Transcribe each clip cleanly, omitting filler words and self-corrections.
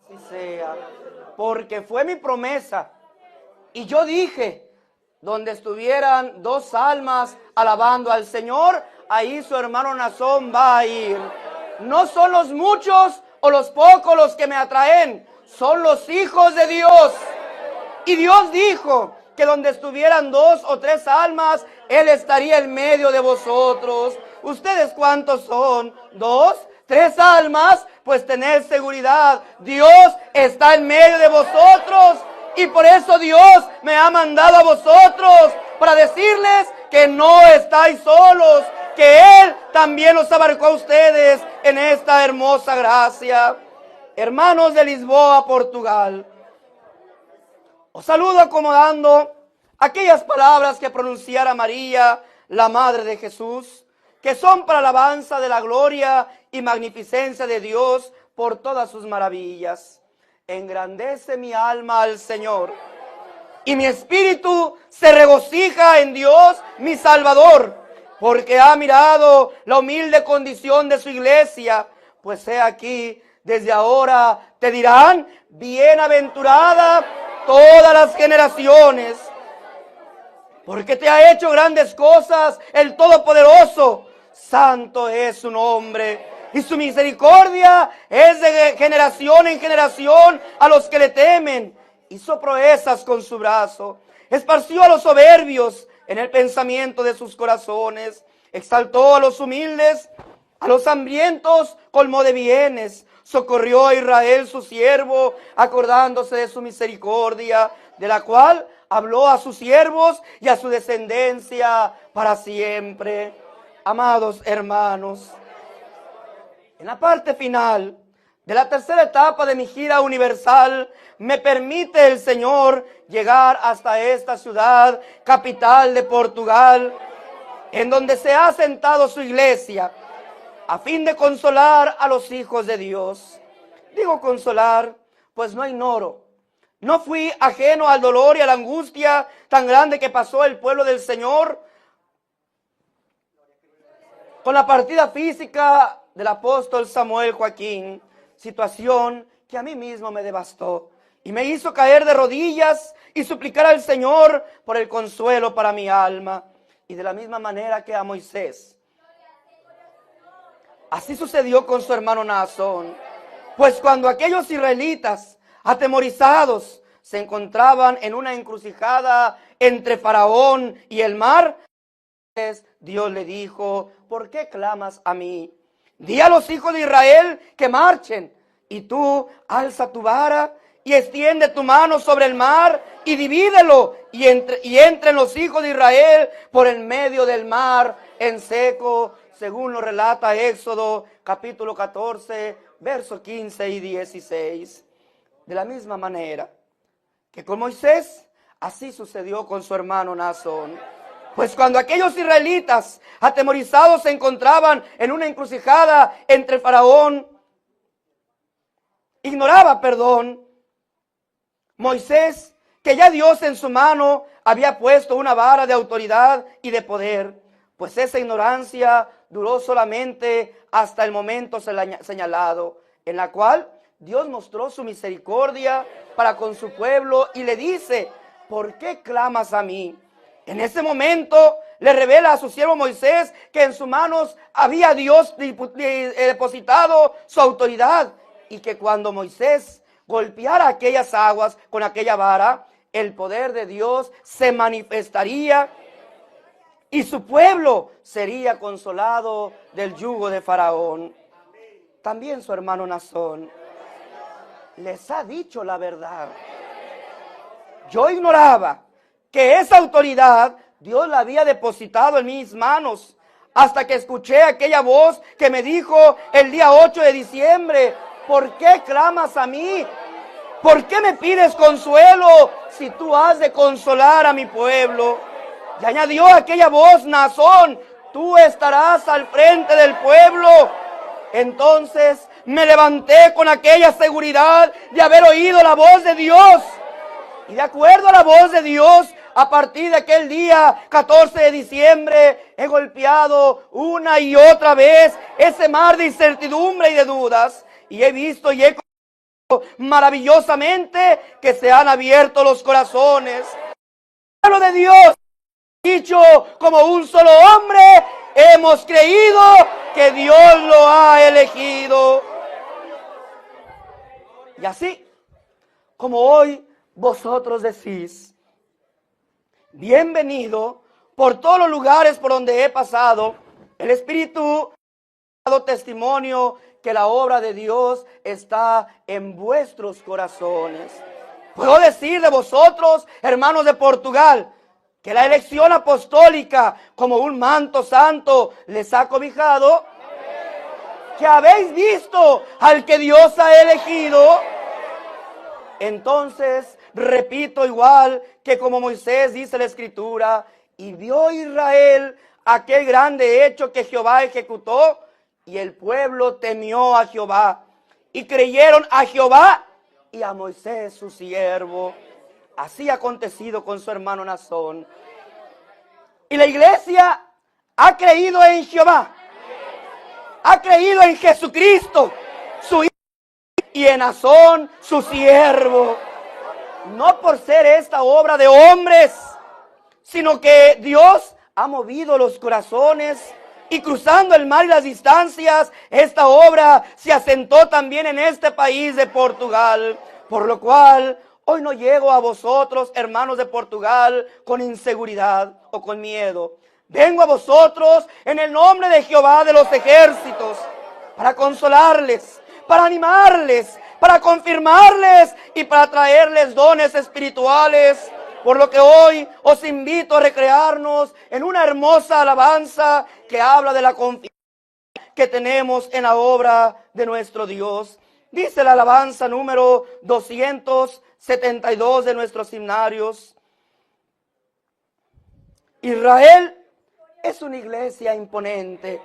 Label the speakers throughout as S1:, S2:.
S1: Así sea, porque fue mi promesa. Y yo dije, donde estuvieran dos almas alabando al Señor, ahí su hermano Nazón va a ir. No son los muchos o los pocos los que me atraen, son los hijos de Dios. Y Dios dijo que donde estuvieran dos o tres almas, Él estaría en medio de vosotros. ¿Ustedes cuántos son? ¿Dos? ¿Tres almas? Pues tened seguridad, Dios está en medio de vosotros. Y por eso Dios me ha mandado a vosotros para decirles que no estáis solos, que Él también los abarcó a ustedes en esta hermosa gracia. Hermanos de Lisboa, Portugal, os saludo acomodando aquellas palabras que pronunciara María, la Madre de Jesús, que son para alabanza de la gloria y magnificencia de Dios por todas sus maravillas. Engrandece mi alma al Señor, y mi espíritu se regocija en Dios, mi Salvador, porque ha mirado la humilde condición de su iglesia. Pues he aquí, desde ahora te dirán, bienaventurada todas las generaciones, porque te ha hecho grandes cosas el Todopoderoso. Santo es su nombre, y su misericordia es de generación en generación a los que le temen. Hizo proezas con su brazo, esparció a los soberbios en el pensamiento de sus corazones, exaltó a los humildes, a los hambrientos colmó de bienes, socorrió a Israel su siervo, acordándose de su misericordia, de la cual habló a sus siervos y a su descendencia para siempre. Amados hermanos, en la parte final de la tercera etapa de mi gira universal, me permite el Señor llegar hasta esta ciudad, capital de Portugal, en donde se ha sentado su iglesia, a fin de consolar a los hijos de Dios. Digo consolar, pues no ignoro. No fui ajeno al dolor y a la angustia tan grande que pasó el pueblo del Señor con la partida física del apóstol Samuel Joaquín, situación que a mí mismo me devastó y me hizo caer de rodillas y suplicar al Señor por el consuelo para mi alma. Y de la misma manera que a Moisés, así sucedió con su hermano Naasón. Pues cuando aquellos israelitas atemorizados se encontraban en una encrucijada entre Faraón y el mar, Dios le dijo, ¿por qué clamas a mí? Di a los hijos de Israel que marchen, y tú alza tu vara y extiende tu mano sobre el mar y divídelo, y entren los hijos de Israel por el medio del mar en seco, según lo relata Éxodo capítulo 14, versos 15 y 16. De la misma manera que con Moisés, así sucedió con su hermano Naasón. Pues cuando aquellos israelitas atemorizados se encontraban en una encrucijada entre Faraón, Moisés, que ya Dios en su mano había puesto una vara de autoridad y de poder, pues esa ignorancia duró solamente hasta el momento señalado, en la cual Dios mostró su misericordia para con su pueblo y le dice, ¿por qué clamas a mí? En ese momento le revela a su siervo Moisés que en sus manos había Dios depositado su autoridad y que cuando Moisés golpeara aquellas aguas con aquella vara, el poder de Dios se manifestaría y su pueblo sería consolado del yugo de Faraón. También su hermano Naasón les ha dicho la verdad. Yo ignoraba que esa autoridad Dios la había depositado en mis manos, hasta que escuché aquella voz que me dijo el día 8 de diciembre, ¿por qué clamas a mí? ¿Por qué me pides consuelo si tú has de consolar a mi pueblo? Y añadió aquella voz, Naasón, tú estarás al frente del pueblo. Entonces me levanté con aquella seguridad de haber oído la voz de Dios. Y de acuerdo a la voz de Dios, a partir de aquel día 14 de diciembre, he golpeado una y otra vez ese mar de incertidumbre y de dudas. Y he visto y he maravillosamente que se han abierto los corazones. El pueblo de Dios, dicho como un solo hombre, hemos creído que Dios lo ha elegido. Y así como hoy vosotros decís, bienvenido por todos los lugares por donde he pasado, el Espíritu ha dado testimonio que la obra de Dios está en vuestros corazones. Puedo decir de vosotros, hermanos de Portugal, que la elección apostólica como un manto santo les ha cobijado, que habéis visto al que Dios ha elegido. Entonces, repito igual que como Moisés dice la Escritura, y vio Israel aquel grande hecho que Jehová ejecutó, y el pueblo temió a Jehová, y creyeron a Jehová y a Moisés su siervo. Así ha acontecido con su hermano Naasón. Y la iglesia ha creído en Jehová, ha creído en Jesucristo, su Hijo, y en Naasón, su siervo. No por ser esta obra de hombres, sino que Dios ha movido los corazones y cruzando el mar y las distancias, esta obra se asentó también en este país de Portugal. Por lo cual, hoy no llego a vosotros, hermanos de Portugal, con inseguridad o con miedo. Vengo a vosotros en el nombre de Jehová de los ejércitos, para consolarles, para animarles, para confirmarles y para traerles dones espirituales. Por lo que hoy os invito a recrearnos en una hermosa alabanza que habla de la confianza que tenemos en la obra de nuestro Dios. Dice la alabanza número 272 de nuestros himnarios. Israel es una iglesia imponente.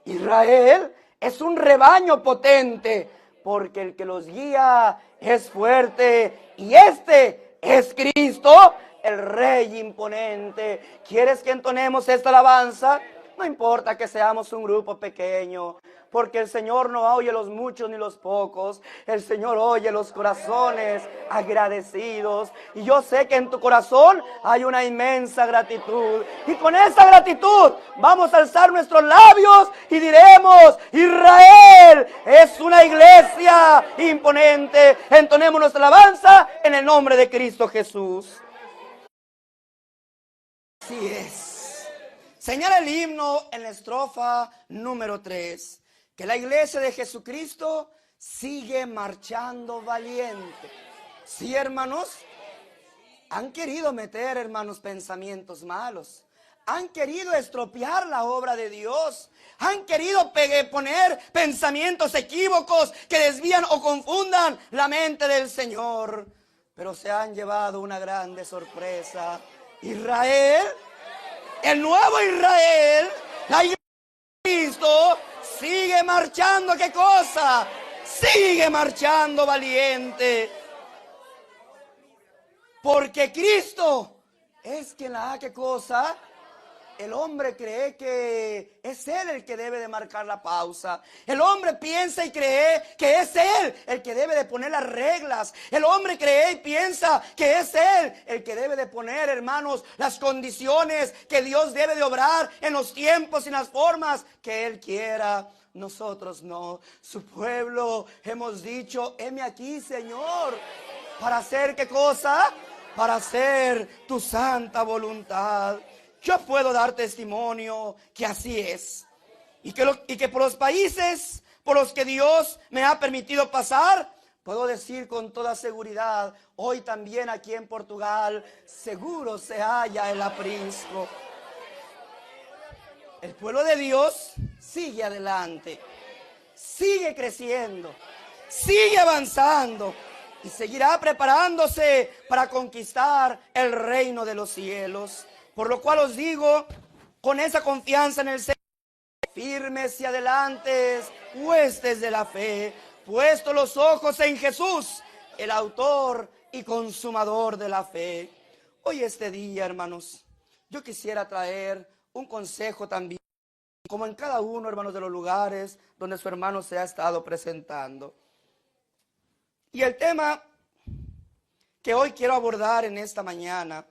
S1: Israel es un rebaño potente, porque el que los guía es fuerte y este es Cristo, el Rey imponente. ¿Quieres que entonemos esta alabanza? No importa que seamos un grupo pequeño, porque el Señor no oye los muchos ni los pocos. El Señor oye los corazones agradecidos. Y yo sé que en tu corazón hay una inmensa gratitud. Y con esa gratitud vamos a alzar nuestros labios y diremos: Israel es una iglesia imponente. Entonemos nuestra alabanza en el nombre de Cristo Jesús. Así es. Señala el himno en la estrofa número 3, que la iglesia de Jesucristo sigue marchando valiente. Sí, hermanos, han querido meter, hermanos, pensamientos malos. Han querido estropear la obra de Dios. Han querido poner pensamientos equívocos que desvían o confundan la mente del Señor. Pero se han llevado una grande sorpresa. Israel, el nuevo Israel, la iglesia de Cristo, sigue marchando. ¿Qué cosa? Sigue marchando valiente. Porque Cristo es quien la hace. ¿Qué cosa? El hombre cree que es él el que debe de marcar la pausa. El hombre piensa y cree que es él el que debe de poner las reglas. El hombre cree y piensa que es él el que debe de poner, hermanos, las condiciones que Dios debe de obrar en los tiempos y en las formas que él quiera. Nosotros no. Su pueblo hemos dicho: heme aquí, Señor. ¿Para hacer qué cosa? Para hacer tu santa voluntad. Yo puedo dar testimonio que así es. Y que por los países por los que Dios me ha permitido pasar, puedo decir con toda seguridad, hoy también aquí en Portugal, seguro se halla el aprisco. El pueblo de Dios sigue adelante, sigue creciendo, sigue avanzando y seguirá preparándose para conquistar el reino de los cielos. Por lo cual os digo, con esa confianza en el Señor, firmes y adelantes, huestes de la fe, puesto los ojos en Jesús, el autor y consumador de la fe. Hoy este día, hermanos, yo quisiera traer un consejo también, como en cada uno, hermanos, de los lugares donde su hermano se ha estado presentando. Y el tema que hoy quiero abordar en esta mañana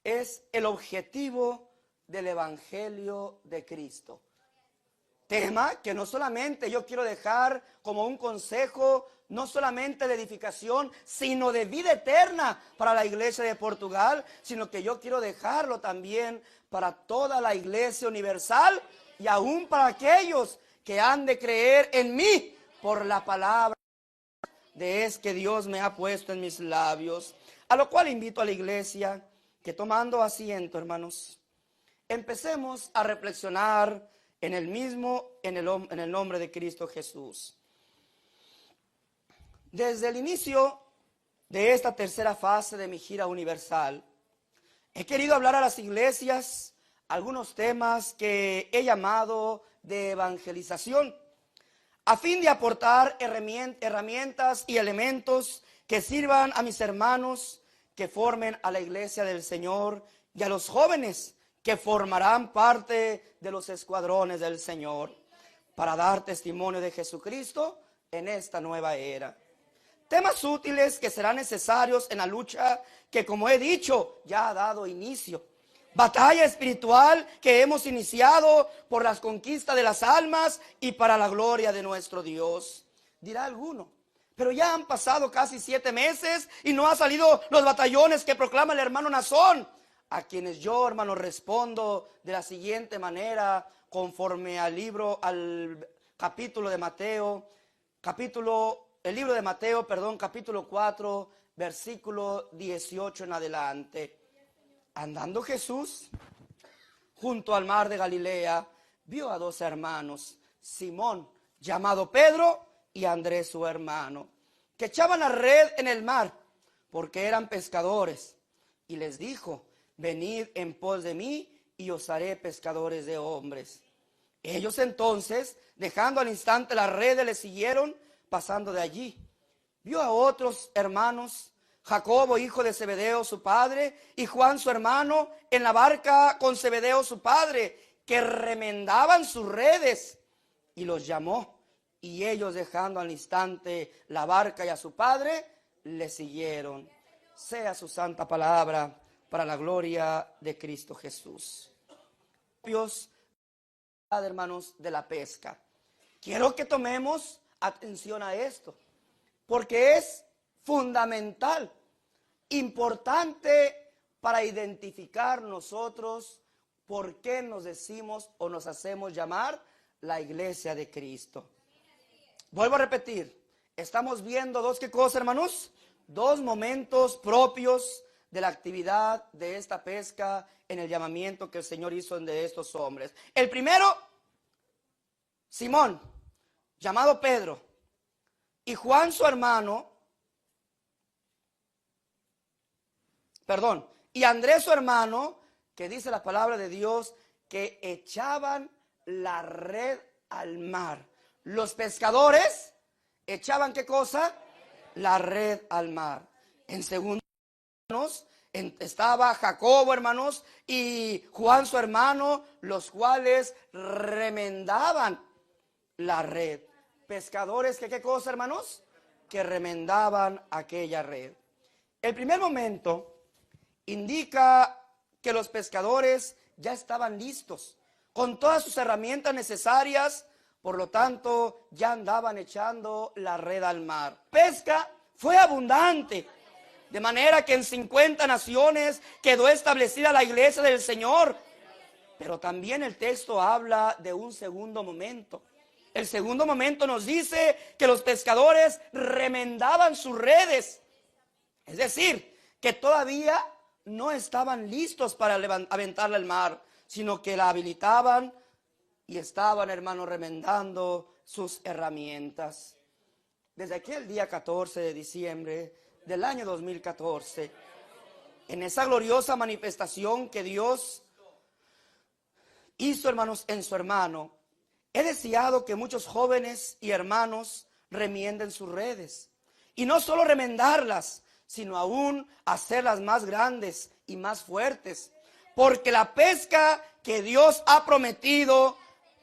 S1: es el objetivo del Evangelio de Cristo. Tema que no solamente yo quiero dejar como un consejo, no solamente de edificación, sino de vida eterna para la iglesia de Portugal, sino que yo quiero dejarlo también para toda la iglesia universal y aún para aquellos que han de creer en mí por la palabra que Dios me ha puesto en mis labios. A lo cual invito a la iglesia que, tomando asiento, hermanos, empecemos a reflexionar en el nombre de Cristo Jesús. Desde el inicio de esta tercera fase de mi gira universal, he querido hablar a las iglesias algunos temas que he llamado de evangelización, a fin de aportar herramientas y elementos que sirvan a mis hermanos que formen a la iglesia del Señor y a los jóvenes que formarán parte de los escuadrones del Señor para dar testimonio de Jesucristo en esta nueva era. Temas útiles que serán necesarios en la lucha que, como he dicho, ya ha dado inicio. Batalla espiritual que hemos iniciado por las conquistas de las almas y para la gloria de nuestro Dios. Dirá alguno, pero ya han pasado casi 7 meses y no han salido los batallones que proclama el hermano Nazón. A quienes yo, hermano, respondo de la siguiente manera, conforme al capítulo de Mateo, capítulo 4, versículo 18 en adelante. Andando Jesús junto al mar de Galilea, vio a 2 hermanos, Simón, llamado Pedro, y Andrés su hermano, que echaban la red en el mar, porque eran pescadores. Y les dijo: venid en pos de mí, y os haré pescadores de hombres. Ellos entonces, dejando al instante las redes, le siguieron, pasando de allí. Vio a otros hermanos, Jacobo, hijo de Zebedeo, su padre, y Juan, su hermano, en la barca con Zebedeo, su padre, que remendaban sus redes, y los llamó. Y ellos, dejando al instante la barca y a su padre, le siguieron. Sea su santa palabra para la gloria de Cristo Jesús. Hermanos, de la pesca. Quiero que tomemos atención a esto, porque es fundamental, importante para identificar nosotros por qué nos decimos o nos hacemos llamar la iglesia de Cristo. Vuelvo a repetir, estamos viendo ¿qué cosas, hermanos? 2 momentos propios de la actividad de esta pesca en el llamamiento que el Señor hizo de estos hombres. El primero, Simón, llamado Pedro, y Juan su hermano, y Andrés su hermano, que dice la palabra de Dios, que echaban la red al mar. Los pescadores echaban ¿qué cosa? La red al mar. En segundo, estaba Jacobo, hermanos, y Juan su hermano, los cuales remendaban la red. Pescadores que ¿qué cosa, hermanos? Que remendaban aquella red. El primer momento indica que los pescadores ya estaban listos, con todas sus herramientas necesarias, por lo tanto ya andaban echando la red al mar. Pesca fue abundante, de manera que en 50 naciones quedó establecida la iglesia del Señor. Pero también el texto habla de un segundo momento. El segundo momento nos dice que los pescadores remendaban sus redes. Es decir, que todavía no estaban listos para aventarla al mar, sino que la habilitaban y estaban, hermanos, remendando sus herramientas. Desde aquel día 14 de diciembre del año 2014, en esa gloriosa manifestación que Dios hizo, hermanos, en su hermano, he deseado que muchos jóvenes y hermanos remienden sus redes. Y no solo remendarlas, sino aún hacerlas más grandes y más fuertes. Porque la pesca que Dios ha prometido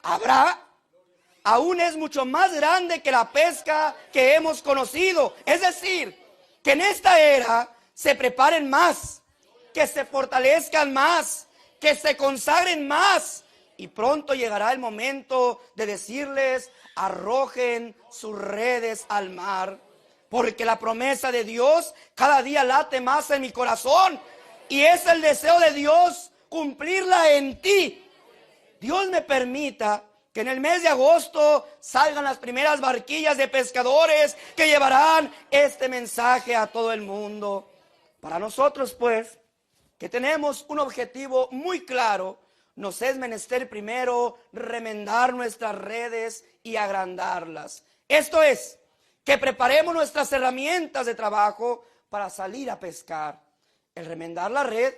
S1: habrá. aún es mucho más grande que la pesca que hemos conocido. Es decir, que en esta era se preparen más, que se fortalezcan más, que se consagren más. Y pronto llegará el momento de decirles: arrojen sus redes al mar. Porque la promesa de Dios cada día late más en mi corazón. Y es el deseo de Dios cumplirla en ti. Dios me permita que en el mes de agosto salgan las primeras barquillas de pescadores que llevarán este mensaje a todo el mundo. Para nosotros, pues, que tenemos un objetivo muy claro, nos es menester primero remendar nuestras redes y agrandarlas. Esto es, que preparemos nuestras herramientas de trabajo para salir a pescar. El remendar la red,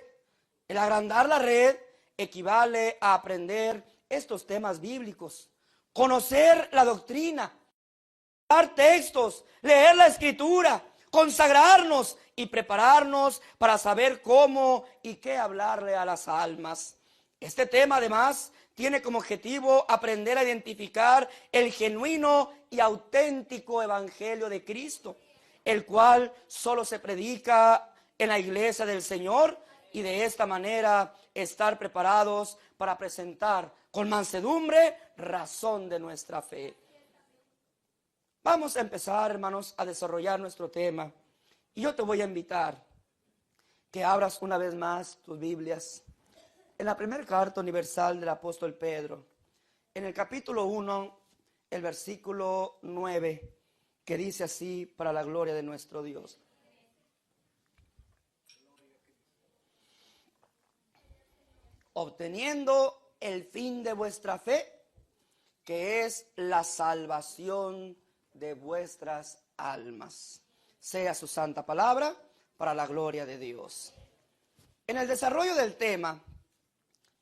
S1: el agrandar la red, equivale a aprender estos temas bíblicos, conocer la doctrina, leer textos, leer la escritura, consagrarnos y prepararnos para saber cómo y qué hablarle a las almas. Este tema, además, tiene como objetivo aprender a identificar el genuino y auténtico evangelio de Cristo, el cual solo se predica en la iglesia del Señor, y de esta manera estar preparados para presentar con mansedumbre razón de nuestra fe. Vamos a empezar, hermanos, a desarrollar nuestro tema. Y yo te voy a invitar que abras una vez más tus Biblias en la primera carta universal del apóstol Pedro, en el capítulo 1, el versículo 9, que dice así, para la gloria de nuestro Dios. Obteniendo el fin de vuestra fe, que es la salvación de vuestras almas. Sea su santa palabra para la gloria de Dios. En el desarrollo del tema,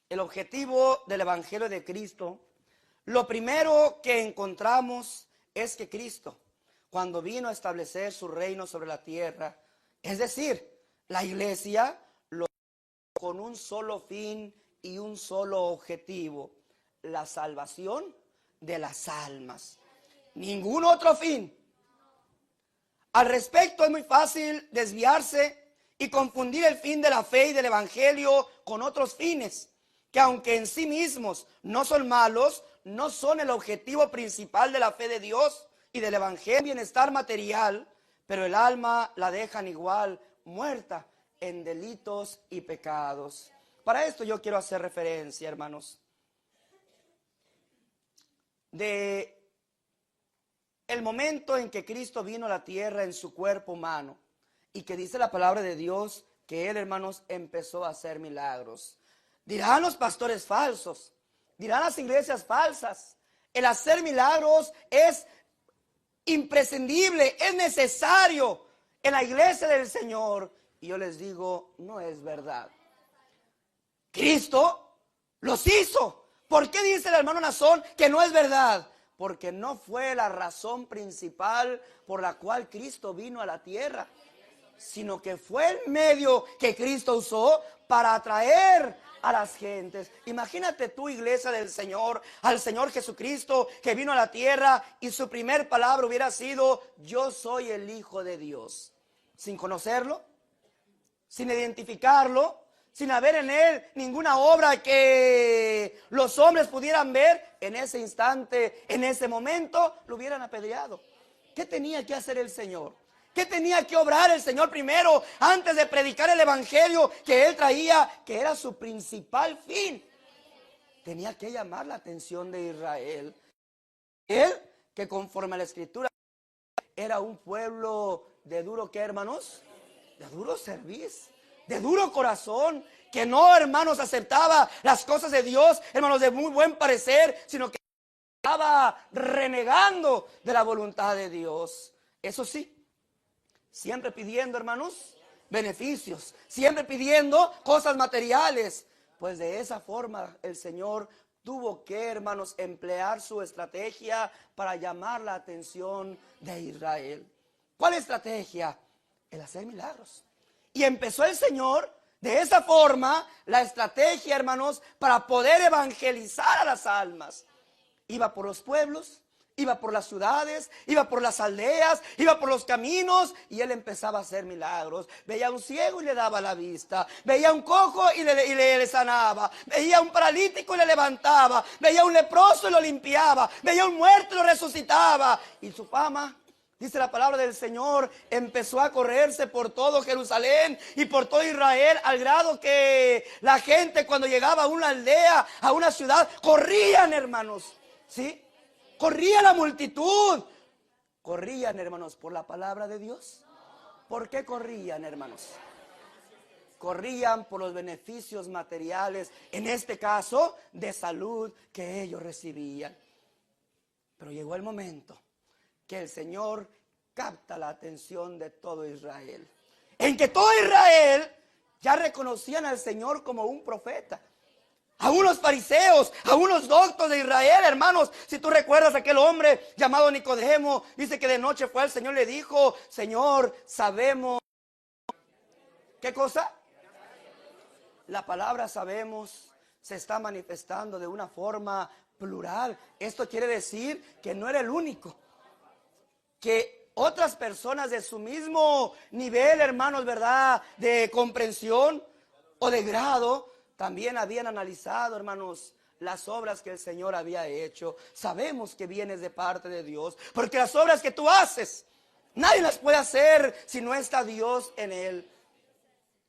S1: el objetivo del Evangelio de Cristo, lo primero que encontramos es que Cristo, cuando vino a establecer su reino sobre la tierra, es decir, la iglesia, lo hizo con un solo fin y un solo objetivo: la salvación de las almas. Ningún otro fin. Al respecto, es muy fácil desviarse y confundir el fin de la fe y del evangelio con otros fines, que aunque en sí mismos no son malos, no son el objetivo principal de la fe de Dios y del evangelio. Bienestar material, pero el alma la dejan igual, muerta en delitos y pecados. Para esto yo quiero hacer referencia, hermanos, de el momento en que Cristo vino a la tierra en su cuerpo humano, y que dice la palabra de Dios que Él, hermanos, empezó a hacer milagros. Dirán los pastores falsos, dirán las iglesias falsas, el hacer milagros es imprescindible, es necesario en la iglesia del Señor. Y yo les digo, no es verdad. Cristo los hizo. ¿Por qué dice el hermano Nazón que no es verdad? Porque no fue la razón principal por la cual Cristo vino a la tierra, sino que fue el medio que Cristo usó para atraer a las gentes. Imagínate tú, iglesia del Señor, al Señor Jesucristo que vino a la tierra y su primer palabra hubiera sido: yo soy el Hijo de Dios. Sin conocerlo, sin identificarlo, sin haber en Él ninguna obra que los hombres pudieran ver, en ese instante, en ese momento, lo hubieran apedreado. ¿Qué tenía que hacer el Señor? ¿Qué tenía que obrar el Señor primero antes de predicar el evangelio que Él traía, que era su principal fin? Tenía que llamar la atención de Israel. Él, que conforme a la Escritura, era un pueblo de duro, ¿qué, hermanos? De duro cerviz, de duro corazón, que no, hermanos, aceptaba las cosas de Dios, hermanos, de muy buen parecer, sino que estaba renegando de la voluntad de Dios. Eso sí, siempre pidiendo, hermanos, beneficios, siempre pidiendo cosas materiales. Pues de esa forma el Señor tuvo que, hermanos, emplear su estrategia para llamar la atención de Israel. ¿Cuál estrategia? El hacer milagros. Y empezó el Señor de esa forma la estrategia, hermanos, para poder evangelizar a las almas. Iba por los pueblos, iba por las ciudades, iba por las aldeas, iba por los caminos y él empezaba a hacer milagros. Veía a un ciego y le daba la vista, veía a un cojo y le sanaba, veía a un paralítico y le levantaba, veía a un leproso y lo limpiaba, veía a un muerto y lo resucitaba. Y su fama, dice la palabra del Señor, empezó a correrse por todo Jerusalén y por todo Israel, al grado que la gente, cuando llegaba a una aldea, a una ciudad, corrían, hermanos, ¿sí? Corría la multitud. Corrían, hermanos, por la palabra de Dios. ¿Por qué corrían, hermanos? Corrían por los beneficios materiales, en este caso de salud, que ellos recibían. Pero llegó el momento que el Señor capta la atención de todo Israel, en que todo Israel ya reconocían al Señor como un profeta. A unos fariseos, a unos doctos de Israel, hermanos, si tú recuerdas aquel hombre llamado Nicodemo, dice que de noche fue al Señor y le dijo: Señor, sabemos. ¿Qué cosa? La palabra sabemos se está manifestando de una forma plural. Esto quiere decir que no era el único, que otras personas de su mismo nivel, hermanos, ¿verdad?, de comprensión o de grado, también habían analizado, hermanos, las obras que el Señor había hecho. Sabemos que vienes de parte de Dios, porque las obras que tú haces, nadie las puede hacer si no está Dios en él.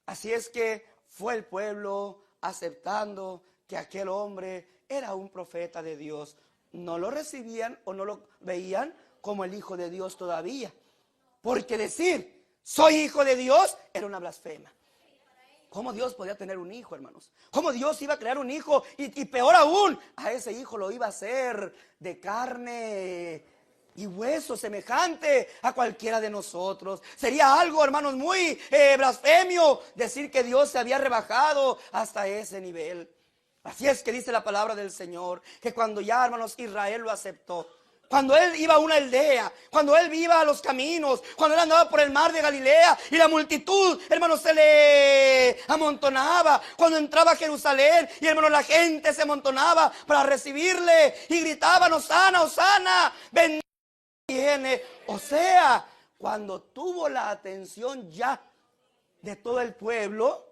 S1: Así es que fue el pueblo aceptando que aquel hombre era un profeta de Dios. No lo recibían o no lo veían como el Hijo de Dios todavía, porque decir soy hijo de Dios era una blasfema. ¿Cómo Dios podía tener un hijo, hermanos? ¿Cómo Dios iba a crear un hijo? Y peor aún, a ese hijo lo iba a hacer de carne y hueso, semejante a cualquiera de nosotros. Sería algo, hermanos, muy blasfemio decir que Dios se había rebajado hasta ese nivel. Así es que dice la palabra del Señor, que cuando ya, hermanos, Israel lo aceptó, cuando él iba a una aldea, cuando él iba a los caminos, cuando él andaba por el mar de Galilea y la multitud, hermanos, se le amontonaba, cuando entraba a Jerusalén y, hermanos, la gente se amontonaba para recibirle y gritaban: Hosana, Hosana, bendito viene. O sea, cuando tuvo la atención ya de todo el pueblo,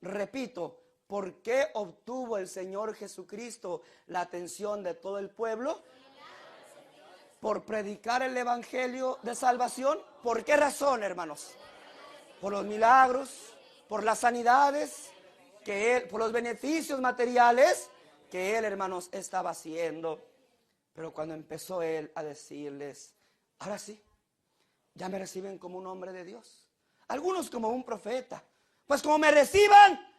S1: repito, ¿por qué obtuvo el Señor Jesucristo la atención de todo el pueblo? Por predicar el evangelio de salvación. ¿Por qué razón, hermanos? Por los milagros, por las sanidades que él, por los beneficios materiales que él, hermanos, estaba haciendo. Pero cuando empezó él a decirles: ahora sí, ya me reciben como un hombre de Dios, algunos como un profeta, pues como me reciban,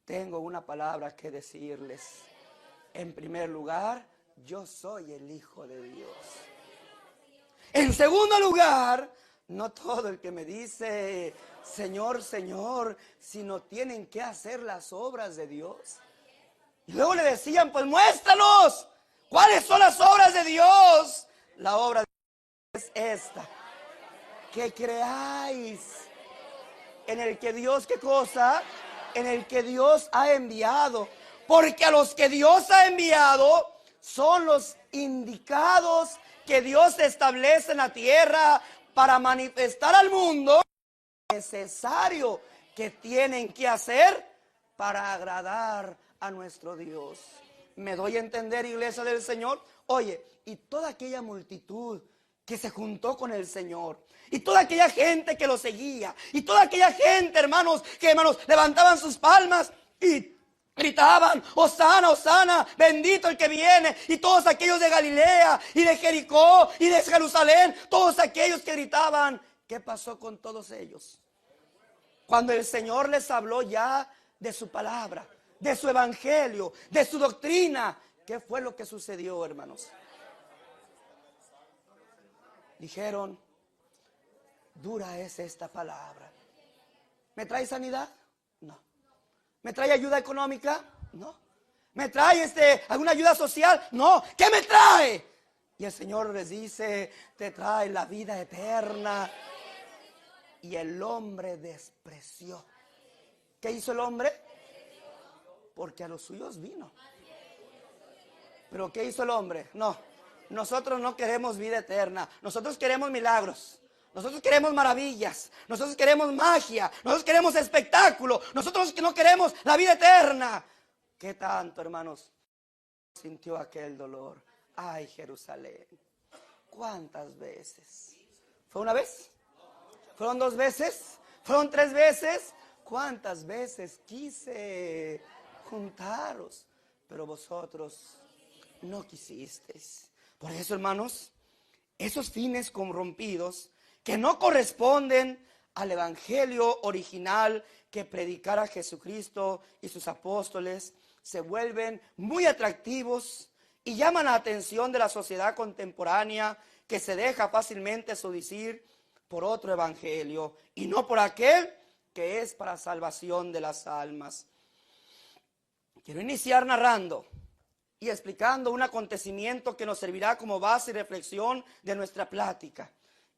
S1: tengo una palabra que decirles. En primer lugar, yo soy el Hijo de Dios. En segundo lugar, no todo el que me dice Señor, Señor, sino tienen que hacer las obras de Dios. Y luego le decían: pues muéstranos, ¿cuáles son las obras de Dios? La obra de Dios es esta: que creáis en el que Dios, ¿qué cosa? En el que Dios ha enviado. Porque a los que Dios ha enviado son los indicados que Dios establece en la tierra para manifestar al mundo lo necesario que tienen que hacer para agradar a nuestro Dios. ¿Me doy a entender, iglesia del Señor? Oye, y toda aquella multitud que se juntó con el Señor, y toda aquella gente que lo seguía, y toda aquella gente, hermanos, que, hermanos, levantaban sus palmas y gritaban: Hosana, Hosana, bendito el que viene. Y todos aquellos de Galilea y de Jericó y de Jerusalén, todos aquellos que gritaban, ¿qué pasó con todos ellos? Cuando el Señor les habló ya de su palabra, de su evangelio, de su doctrina, ¿qué fue lo que sucedió, hermanos? Dijeron: dura es esta palabra. ¿Me trae sanidad? No. ¿Me trae ayuda económica? No. ¿Me trae alguna ayuda social? No. ¿Qué me trae? Y el Señor les dice: te trae la vida eterna. Y el hombre despreció. ¿Qué hizo el hombre? Porque a los suyos vino. Pero ¿qué hizo el hombre? No, nosotros no queremos vida eterna. Nosotros queremos milagros. Nosotros queremos maravillas. Nosotros queremos magia. Nosotros queremos espectáculo. Nosotros no queremos la vida eterna. ¿Qué tanto, hermanos, sintió aquel dolor? Ay, Jerusalén. ¿Cuántas veces? ¿Fue una vez? ¿Fueron 2 veces? ¿Fueron 3 veces? ¿Cuántas veces quise juntaros? Pero vosotros no quisisteis. Por eso, hermanos, esos fines corrompidos que no corresponden al evangelio original que predicara Jesucristo y sus apóstoles, se vuelven muy atractivos y llaman la atención de la sociedad contemporánea, que se deja fácilmente seducir por otro evangelio y no por aquel que es para salvación de las almas. Quiero iniciar narrando y explicando un acontecimiento que nos servirá como base y reflexión de nuestra plática,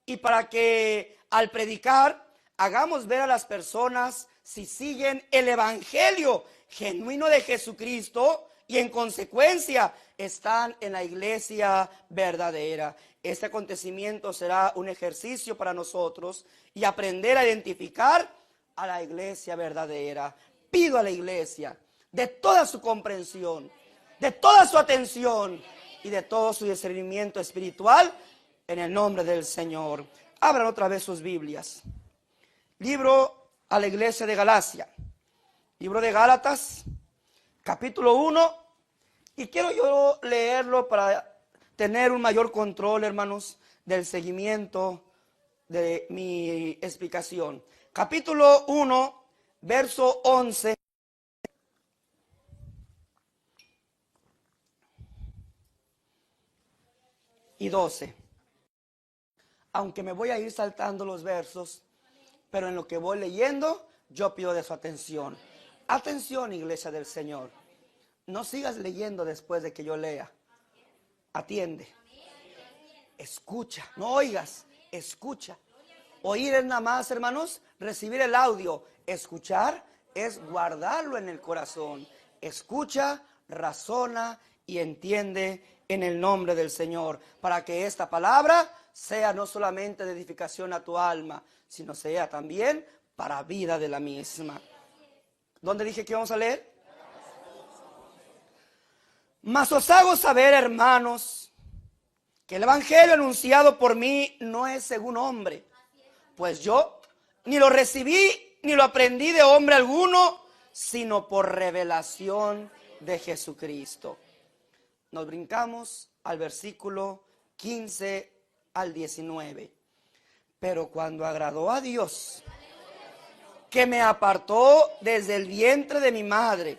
S1: y para que al predicar hagamos ver a las personas si siguen el evangelio genuino de Jesucristo y en consecuencia están en la iglesia verdadera. Este acontecimiento será un ejercicio para nosotros y aprender a identificar a la iglesia verdadera. Pido a la iglesia de toda su comprensión, de toda su atención y de todo su discernimiento espiritual en el nombre del Señor. Abran otra vez sus Biblias. Libro a la iglesia de Galacia. Libro de Gálatas, capítulo 1. Y quiero yo leerlo para tener un mayor control, hermanos, del seguimiento de mi explicación. Capítulo 1, verso 11 y 12. Aunque me voy a ir saltando los versos, pero en lo que voy leyendo, yo pido de su atención. Atención, iglesia del Señor. No sigas leyendo después de que yo lea. Atiende. Escucha, no oigas, escucha. Oír es nada más, hermanos, recibir el audio. Escuchar es guardarlo en el corazón. Escucha, razona y entiende en el nombre del Señor, para que esta palabra sea no solamente de edificación a tu alma, sino sea también para vida de la misma. ¿Dónde dije que íbamos a leer? Mas os hago saber, hermanos, que el evangelio anunciado por mí no es según hombre, pues yo ni lo recibí ni lo aprendí de hombre alguno, sino por revelación de Jesucristo. Nos brincamos al versículo 15 al 19. Pero cuando agradó a Dios, que me apartó desde el vientre de mi madre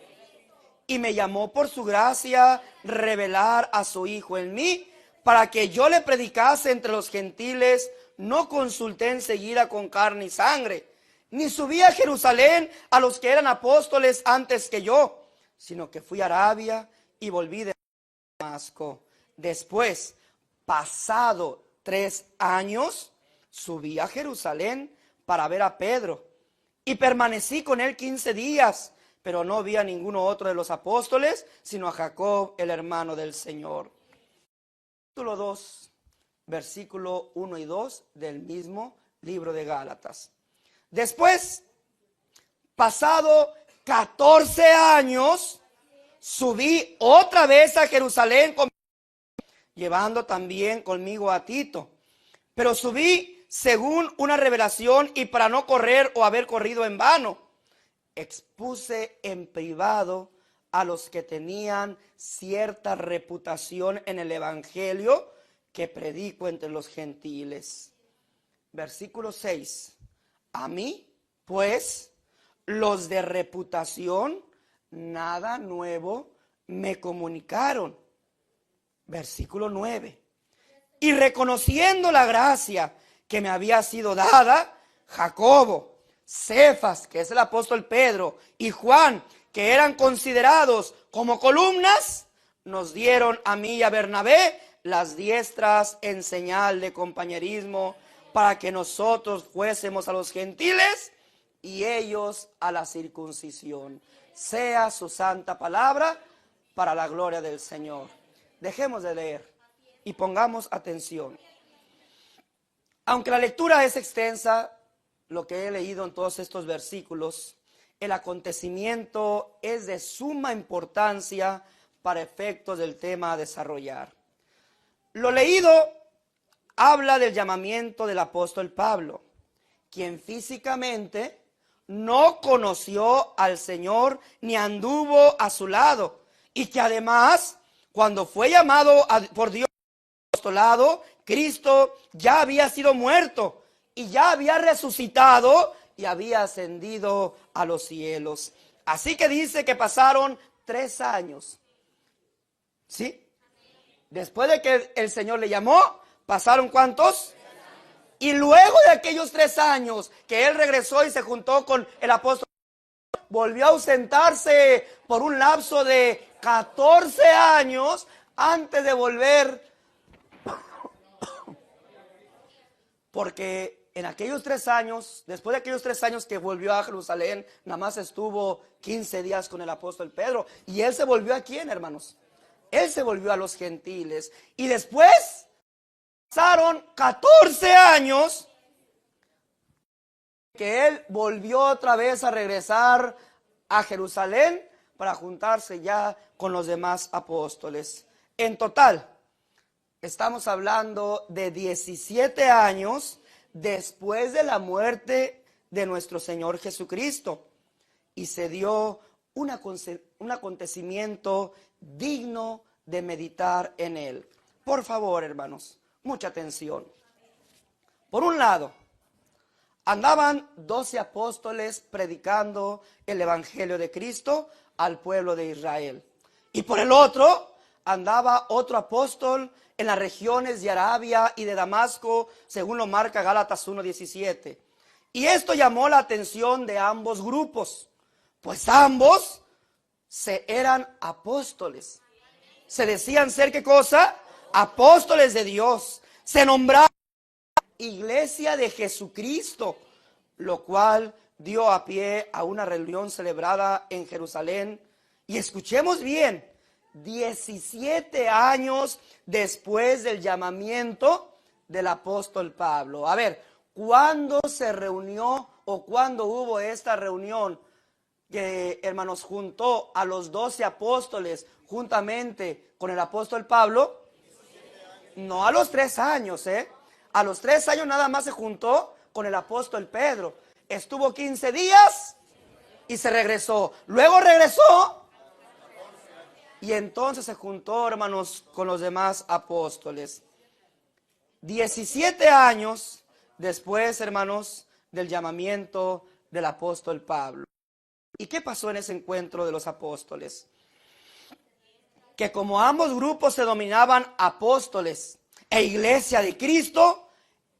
S1: y me llamó por su gracia revelar a su Hijo en mí, para que yo le predicase entre los gentiles, no consulté enseguida con carne y sangre, ni subí a Jerusalén a los que eran apóstoles antes que yo, sino que fui a Arabia y volví de Damasco. Después, pasado 3 años, subí a Jerusalén para ver a Pedro y permanecí con él 15 días, pero no vi a ninguno otro de los apóstoles, sino a Jacob, el hermano del Señor. Capítulo 2, versículo 1 y 2 del mismo libro de Gálatas. Después, pasado 14 años, subí otra vez a Jerusalén, llevando también conmigo a Tito. Pero subí según una revelación y para no correr o haber corrido en vano. Expuse en privado a los que tenían cierta reputación en el evangelio que predico entre los gentiles. Versículo 6. A mí, pues, los de reputación, nada nuevo me comunicaron. Versículo 9. Y reconociendo la gracia que me había sido dada, Jacobo, Cefas, que es el apóstol Pedro, y Juan, que eran considerados como columnas, nos dieron a mí y a Bernabé las diestras en señal de compañerismo, para que nosotros fuésemos a los gentiles y ellos a la circuncisión. Sea su santa palabra para la gloria del Señor. dejemos de leer y pongamos atención. Aunque la lectura es extensa, lo que he leído en todos estos versículos, el acontecimiento es de suma importancia para efectos del tema a desarrollar. Lo leído habla del llamamiento del apóstol Pablo, quien físicamente no conoció al Señor ni anduvo a su lado, y que además, cuando fue llamado por Dios al apostolado, Cristo ya había sido muerto y ya había resucitado y había ascendido a los cielos. Así que dice que pasaron 3 años. ¿Sí? Después de que el Señor le llamó, ¿pasaron cuántos? Y luego de aquellos 3 años que él regresó y se juntó con el apóstol, volvió a ausentarse por un lapso de 14 años antes de volver. Porque en aquellos 3 años, después de aquellos 3 años que volvió a Jerusalén, nada más estuvo 15 días con el apóstol Pedro. Y él se volvió ¿a quién, hermanos? Él se volvió a los gentiles. Y después pasaron 14 años que él volvió otra vez a regresar a Jerusalén para juntarse ya con los demás apóstoles. En total, estamos hablando de 17 años después de la muerte de nuestro Señor Jesucristo. Y se dio un acontecimiento digno de meditar en él. Por favor, hermanos, mucha atención. Por un lado, andaban 12 apóstoles predicando el evangelio de Cristo al pueblo de Israel. Y por el otro, andaba otro apóstol en las regiones de Arabia y de Damasco, según lo marca Gálatas 1:17. Y esto llamó la atención de ambos grupos, pues ambos eran apóstoles. Se decían ser, ¿qué cosa? Apóstoles de Dios. Se nombraba Iglesia de Jesucristo, lo cual dio a pie a una reunión celebrada en Jerusalén. Y escuchemos bien, 17 años después del llamamiento del apóstol Pablo. A ver, ¿cuándo se reunió o cuándo hubo esta reunión que, hermanos, juntó a los 12 apóstoles juntamente con el apóstol Pablo? No a los 3 años, A los 3 años nada más se juntó con el apóstol Pedro. Estuvo 15 días y se regresó. Luego regresó y entonces se juntó, hermanos, con los demás apóstoles. 17 años después, hermanos, del llamamiento del apóstol Pablo. ¿Y qué pasó en ese encuentro de los apóstoles? Que como ambos grupos se dominaban apóstoles e iglesia de Cristo,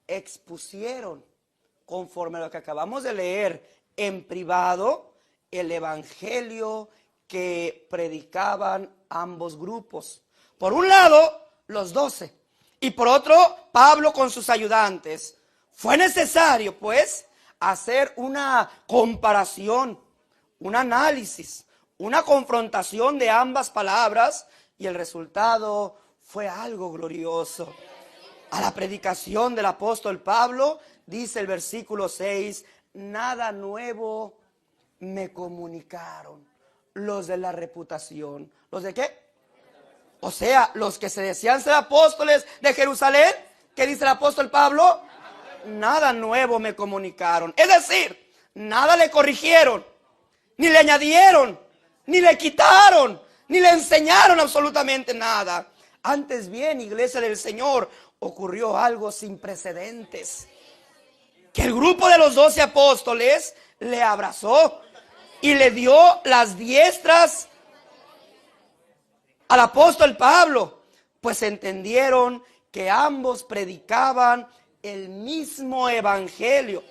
S1: expusieron, conforme a lo que acabamos de leer en privado, el evangelio que predicaban ambos grupos. Por un lado, los 12, y por otro, Pablo con sus ayudantes. Fue necesario, pues, hacer una comparación, un análisis, una confrontación de ambas palabras, y el resultado fue algo glorioso. A la predicación del apóstol Pablo, dice el versículo 6, nada nuevo me comunicaron los de la reputación. ¿Los de qué? O sea, los que se decían ser apóstoles de Jerusalén. ¿Qué dice el apóstol Pablo? Nada nuevo me comunicaron. Es decir, nada le corrigieron, ni le añadieron, ni le quitaron, ni le enseñaron absolutamente nada. Antes bien, iglesia del Señor, ocurrió algo sin precedentes. Que el grupo de los 12 apóstoles le abrazó y le dio las diestras al apóstol Pablo, pues entendieron que ambos predicaban el mismo evangelio,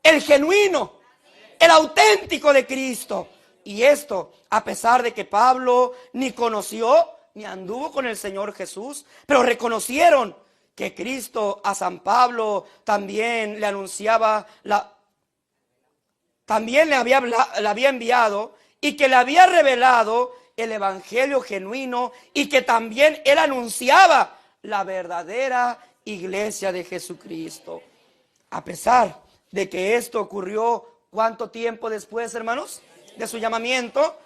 S1: el genuino, el auténtico de Cristo. Y esto, a pesar de que Pablo ni conoció ni anduvo con el Señor Jesús, pero reconocieron que Cristo a San Pablo también le anunciaba, también le había enviado y que le había revelado el evangelio genuino y que también él anunciaba la verdadera iglesia de Jesucristo. A pesar de que esto ocurrió, ¿cuánto tiempo después, hermanos, de su llamamiento?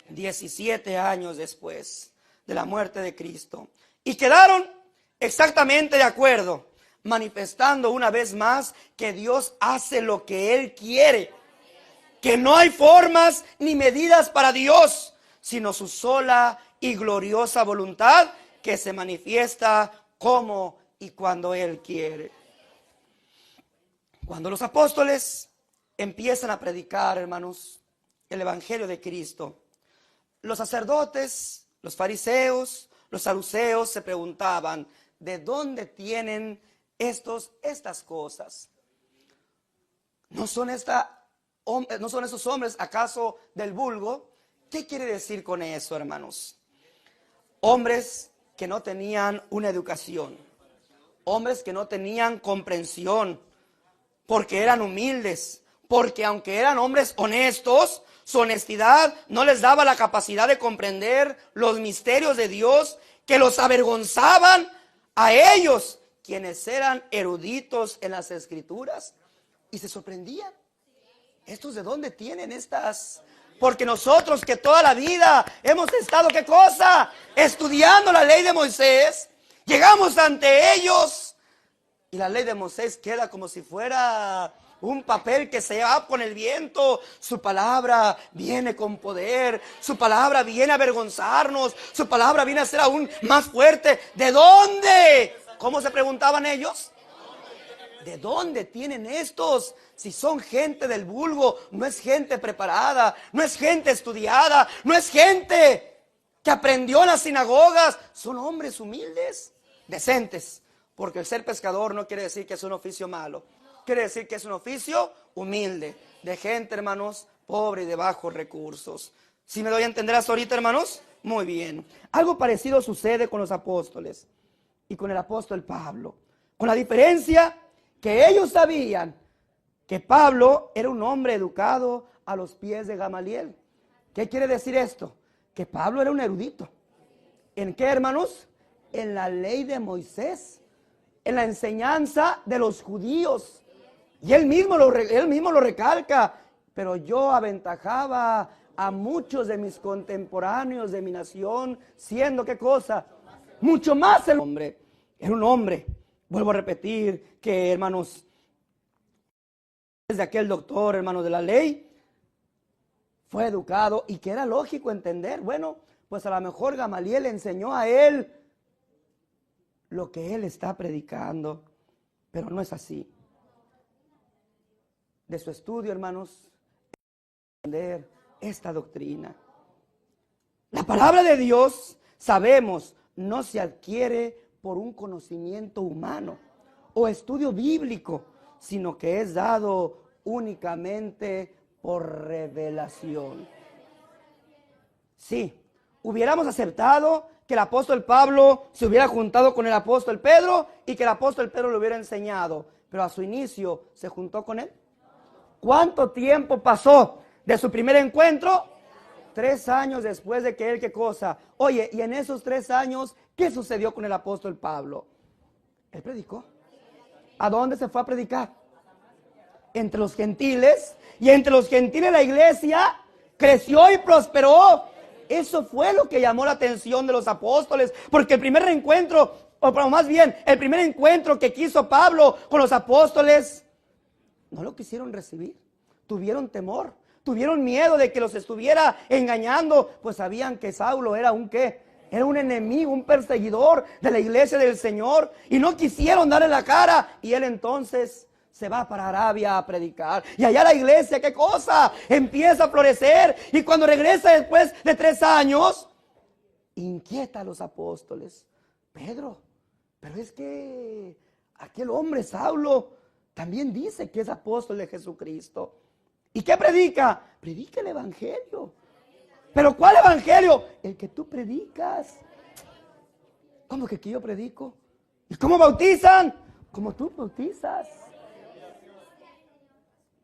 S1: 17 años después de la muerte de Cristo. Y quedaron exactamente de acuerdo, manifestando una vez más que Dios hace lo que Él quiere, que no hay formas ni medidas para Dios, sino su sola y gloriosa voluntad que se manifiesta como y cuando Él quiere. Cuando los apóstoles empiezan a predicar, hermanos, el evangelio de Cristo, los sacerdotes, los fariseos, los saduceos se preguntaban, ¿de dónde tienen estas cosas? ¿No son esos hombres acaso del vulgo? ¿Qué quiere decir con eso, hermanos? Hombres que no tenían una educación, hombres que no tenían comprensión, porque eran humildes, porque aunque eran hombres honestos, su honestidad no les daba la capacidad de comprender los misterios de Dios que los avergonzaban a ellos, quienes eran eruditos en las Escrituras, y se sorprendían. ¿Estos de dónde tienen estas? Porque nosotros que toda la vida hemos estado, ¿qué cosa? Estudiando la ley de Moisés, llegamos ante ellos y la ley de Moisés queda como si fuera un papel que se va con el viento. Su palabra viene con poder, su palabra viene a avergonzarnos, su palabra viene a ser aún más fuerte. ¿De dónde? ¿Cómo se preguntaban ellos? ¿De dónde tienen estos? Si son gente del vulgo, no es gente preparada, no es gente estudiada, no es gente que aprendió en las sinagogas. Son hombres humildes, decentes, porque el ser pescador no quiere decir que es un oficio malo. Quiere decir que es un oficio humilde, de gente, hermanos, pobre y de bajos recursos. ¿Sí me doy a entender hasta ahorita, hermanos? Muy bien. Algo parecido sucede con los apóstoles y con el apóstol Pablo, con la diferencia que ellos sabían que Pablo era un hombre educado a los pies de Gamaliel. ¿Qué quiere decir esto? Que Pablo era un erudito. ¿En qué, hermanos? En la ley de Moisés, en la enseñanza de los judíos. Y él mismo lo recalca. Pero yo aventajaba a muchos de mis contemporáneos de mi nación, siendo, ¿qué cosa? Mucho más el hombre. Era un hombre, vuelvo a repetir, que, hermanos, desde aquel doctor, hermanos, de la ley, fue educado y que era lógico entender. Bueno, pues a lo mejor Gamaliel le enseñó a él lo que él está predicando, pero no es así. De su estudio, hermanos, entender esta doctrina. La palabra de Dios, sabemos, no se adquiere por un conocimiento humano o estudio bíblico, sino que es dado únicamente por revelación. Sí, hubiéramos aceptado que el apóstol Pablo se hubiera juntado con el apóstol Pedro y que el apóstol Pedro le hubiera enseñado, pero a su inicio se juntó con él. ¿Cuánto tiempo pasó de su primer encuentro? 3 años después de que él, ¿qué cosa? Oye, y en esos 3 años, ¿qué sucedió con el apóstol Pablo? Él predicó. ¿A dónde se fue a predicar? Entre los gentiles. Y entre los gentiles la iglesia creció y prosperó. Eso fue lo que llamó la atención de los apóstoles. Porque el primer reencuentro, o más bien, el primer encuentro que quiso Pablo con los apóstoles, no lo quisieron recibir. Tuvieron temor. Tuvieron miedo de que los estuviera engañando. Pues sabían que Saulo era un ¿qué? Era un enemigo, un perseguidor de la iglesia del Señor. Y no quisieron darle la cara. Y él entonces se va para Arabia a predicar. Y allá la iglesia, ¿qué cosa? Empieza a florecer. Y cuando regresa después de 3 años, inquieta a los apóstoles. Pedro, pero es que aquel hombre Saulo también dice que es apóstol de Jesucristo. ¿Y qué predica? Predica el evangelio. ¿Pero cuál evangelio? El que tú predicas. ¿Cómo que yo predico? ¿Y cómo bautizan? Como tú bautizas.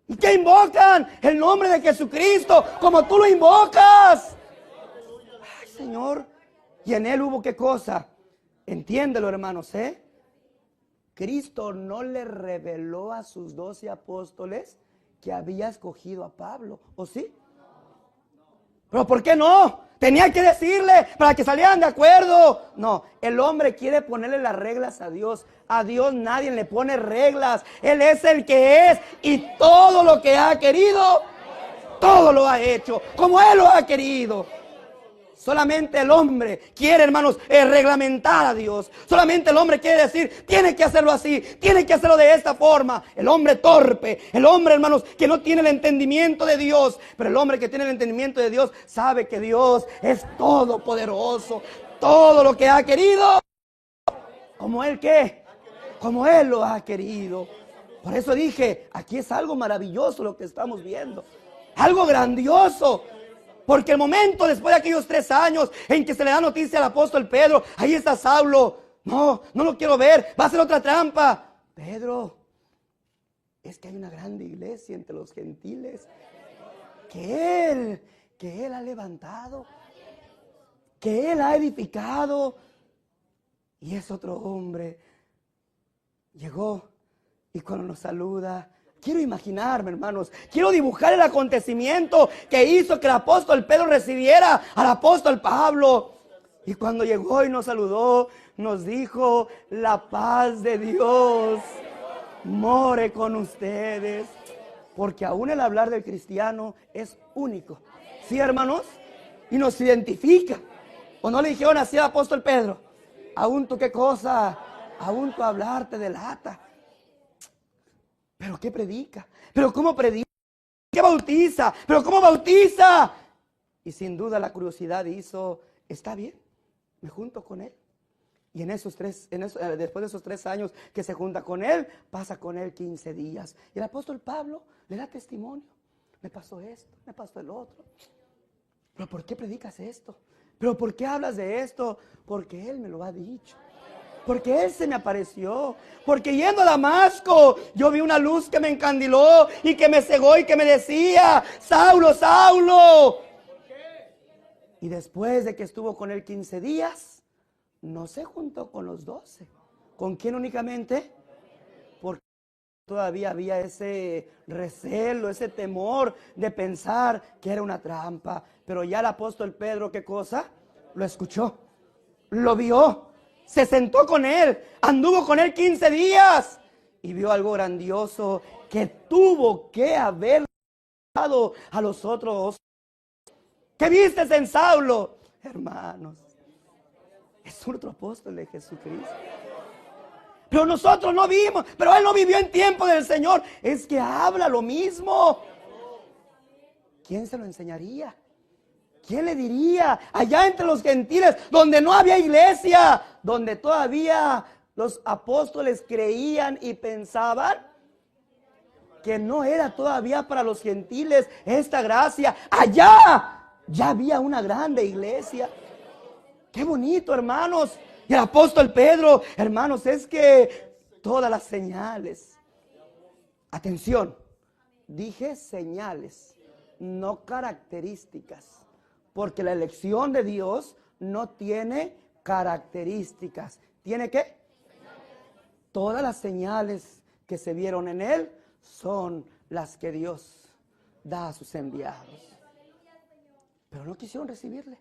S1: ¿Y qué invocan? El nombre de Jesucristo, como tú lo invocas. Señor. Y en él hubo ¿qué cosa? Entiéndelo, hermanos, Cristo no le reveló a sus 12 apóstoles que había escogido a Pablo, ¿o sí? ¿Pero por qué no? Tenía que decirle para que salieran de acuerdo. No, el hombre quiere ponerle las reglas a Dios. A Dios nadie le pone reglas. Él es el que es y todo lo que ha querido, todo lo ha hecho como Él lo ha querido. Solamente el hombre quiere, hermanos, reglamentar a Dios. Solamente el hombre quiere decir, tiene que hacerlo así, tiene que hacerlo de esta forma. El hombre torpe, el hombre, hermanos, que no tiene el entendimiento de Dios. Pero el hombre que tiene el entendimiento de Dios sabe que Dios es todopoderoso. Todo lo que ha querido, como Él ¿qué? Como Él lo ha querido. Por eso dije, aquí es algo maravilloso lo que estamos viendo. Algo grandioso. Porque el momento después de aquellos 3 años en que se le da noticia al apóstol Pedro, ahí está Saulo. No lo quiero ver, va a ser otra trampa. Pedro, es que hay una grande iglesia entre los gentiles que Él ha levantado, que Él ha edificado. Y es otro hombre. Llegó y cuando nos saluda, quiero imaginarme, hermanos, quiero dibujar el acontecimiento que hizo que el apóstol Pedro recibiera al apóstol Pablo. Y cuando llegó y nos saludó, nos dijo, la paz de Dios more con ustedes. Porque aún el hablar del cristiano es único. ¿Sí, hermanos? Y nos identifica. ¿O no le dijeron así al apóstol Pedro? Aún tú qué cosa, aún tu hablar te delata. ¿Pero qué predica? ¿Pero cómo predica? ¿Qué bautiza? ¿Pero cómo bautiza? Y sin duda la curiosidad hizo, está bien, me junto con él. Y después de esos 3 años que se junta con él, pasa con él 15 días. Y el apóstol Pablo le da testimonio. Me pasó esto, me pasó el otro. ¿Pero por qué predicas esto? ¿Pero por qué hablas de esto? Porque él me lo ha dicho. Porque Él se me apareció. Porque yendo a Damasco, yo vi una luz que me encandiló y que me cegó y que me decía, Saulo, Saulo. Y después de que estuvo con él 15 días, no se juntó con los 12. ¿Con quién únicamente? Porque todavía había ese recelo, ese temor de pensar que era una trampa. Pero ya el apóstol Pedro, ¿qué cosa? Lo escuchó, lo vio. Se sentó con él, anduvo con él 15 días y vio algo grandioso que tuvo que haber dado a los otros. ¿Qué viste en Saulo? Hermanos, es otro apóstol de Jesucristo. Pero nosotros no vimos, pero él no vivió en tiempo del Señor. Es que habla lo mismo. ¿Quién se lo enseñaría? ¿Quién le diría? Allá entre los gentiles, donde no había iglesia, donde todavía los apóstoles creían y pensaban que no era todavía para los gentiles esta gracia. Allá ya había una grande iglesia. Qué bonito, hermanos. Y el apóstol Pedro, hermanos, es que todas las señales, atención, dije señales, no características. Porque la elección de Dios no tiene características. ¿Tiene qué? Todas las señales que se vieron en él son las que Dios da a sus enviados. Pero no quisieron recibirle.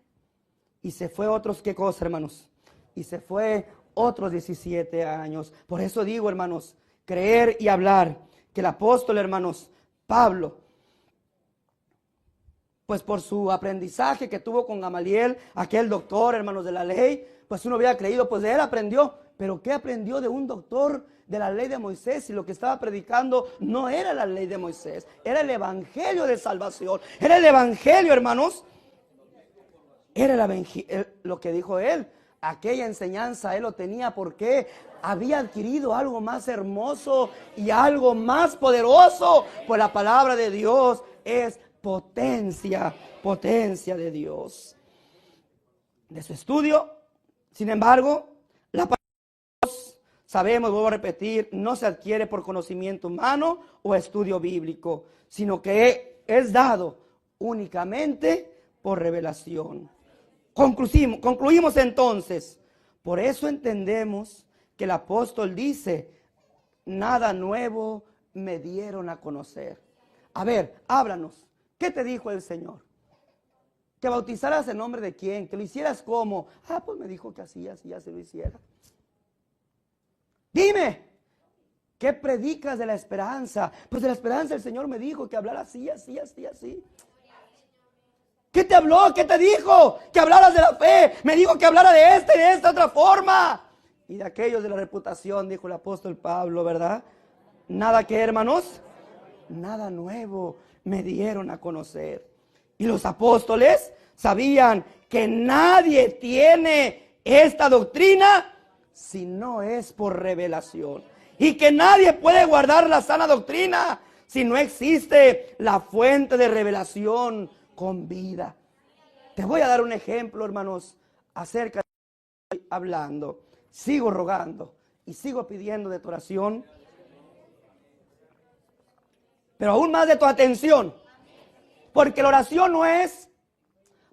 S1: Y se fue otros, ¿qué cosa, hermanos? Y se fue otros 17 años. Por eso digo, hermanos, creer y hablar que el apóstol, hermanos, Pablo, pues por su aprendizaje que tuvo con Gamaliel, aquel doctor, hermanos, de la ley, pues uno hubiera creído, pues de él aprendió. Pero ¿qué aprendió de un doctor de la ley de Moisés? Y lo que estaba predicando no era la ley de Moisés, era el evangelio de salvación. Era el evangelio, hermanos. Era lo que dijo él. Aquella enseñanza él lo tenía porque había adquirido algo más hermoso y algo más poderoso. Pues la palabra de Dios es potencia de Dios. De su estudio, sin embargo, la palabra de Dios, sabemos, vuelvo a repetir, no se adquiere por conocimiento humano o estudio bíblico, sino que es dado únicamente por revelación. Concluimos entonces. Por eso entendemos que el apóstol dice, nada nuevo me dieron a conocer. A ver, háblanos. ¿Qué te dijo el Señor? ¿Que bautizaras en nombre de quién? ¿Que lo hicieras cómo? Pues me dijo que así se lo hiciera. Dime, ¿qué predicas de la esperanza? Pues de la esperanza el Señor me dijo que hablara así. ¿Qué te habló? ¿Qué te dijo? Que hablaras de la fe. Me dijo que hablara de esta otra forma. Y de aquellos de la reputación, dijo el apóstol Pablo, ¿verdad? Nada que, hermanos, nada nuevo me dieron a conocer. Y los apóstoles sabían que nadie tiene esta doctrina si no es por revelación. Y que nadie puede guardar la sana doctrina si no existe la fuente de revelación con vida. Te voy a dar un ejemplo, hermanos, acerca de lo que estoy hablando. Sigo rogando y sigo pidiendo de tu oración, pero aún más de tu atención, porque la oración no es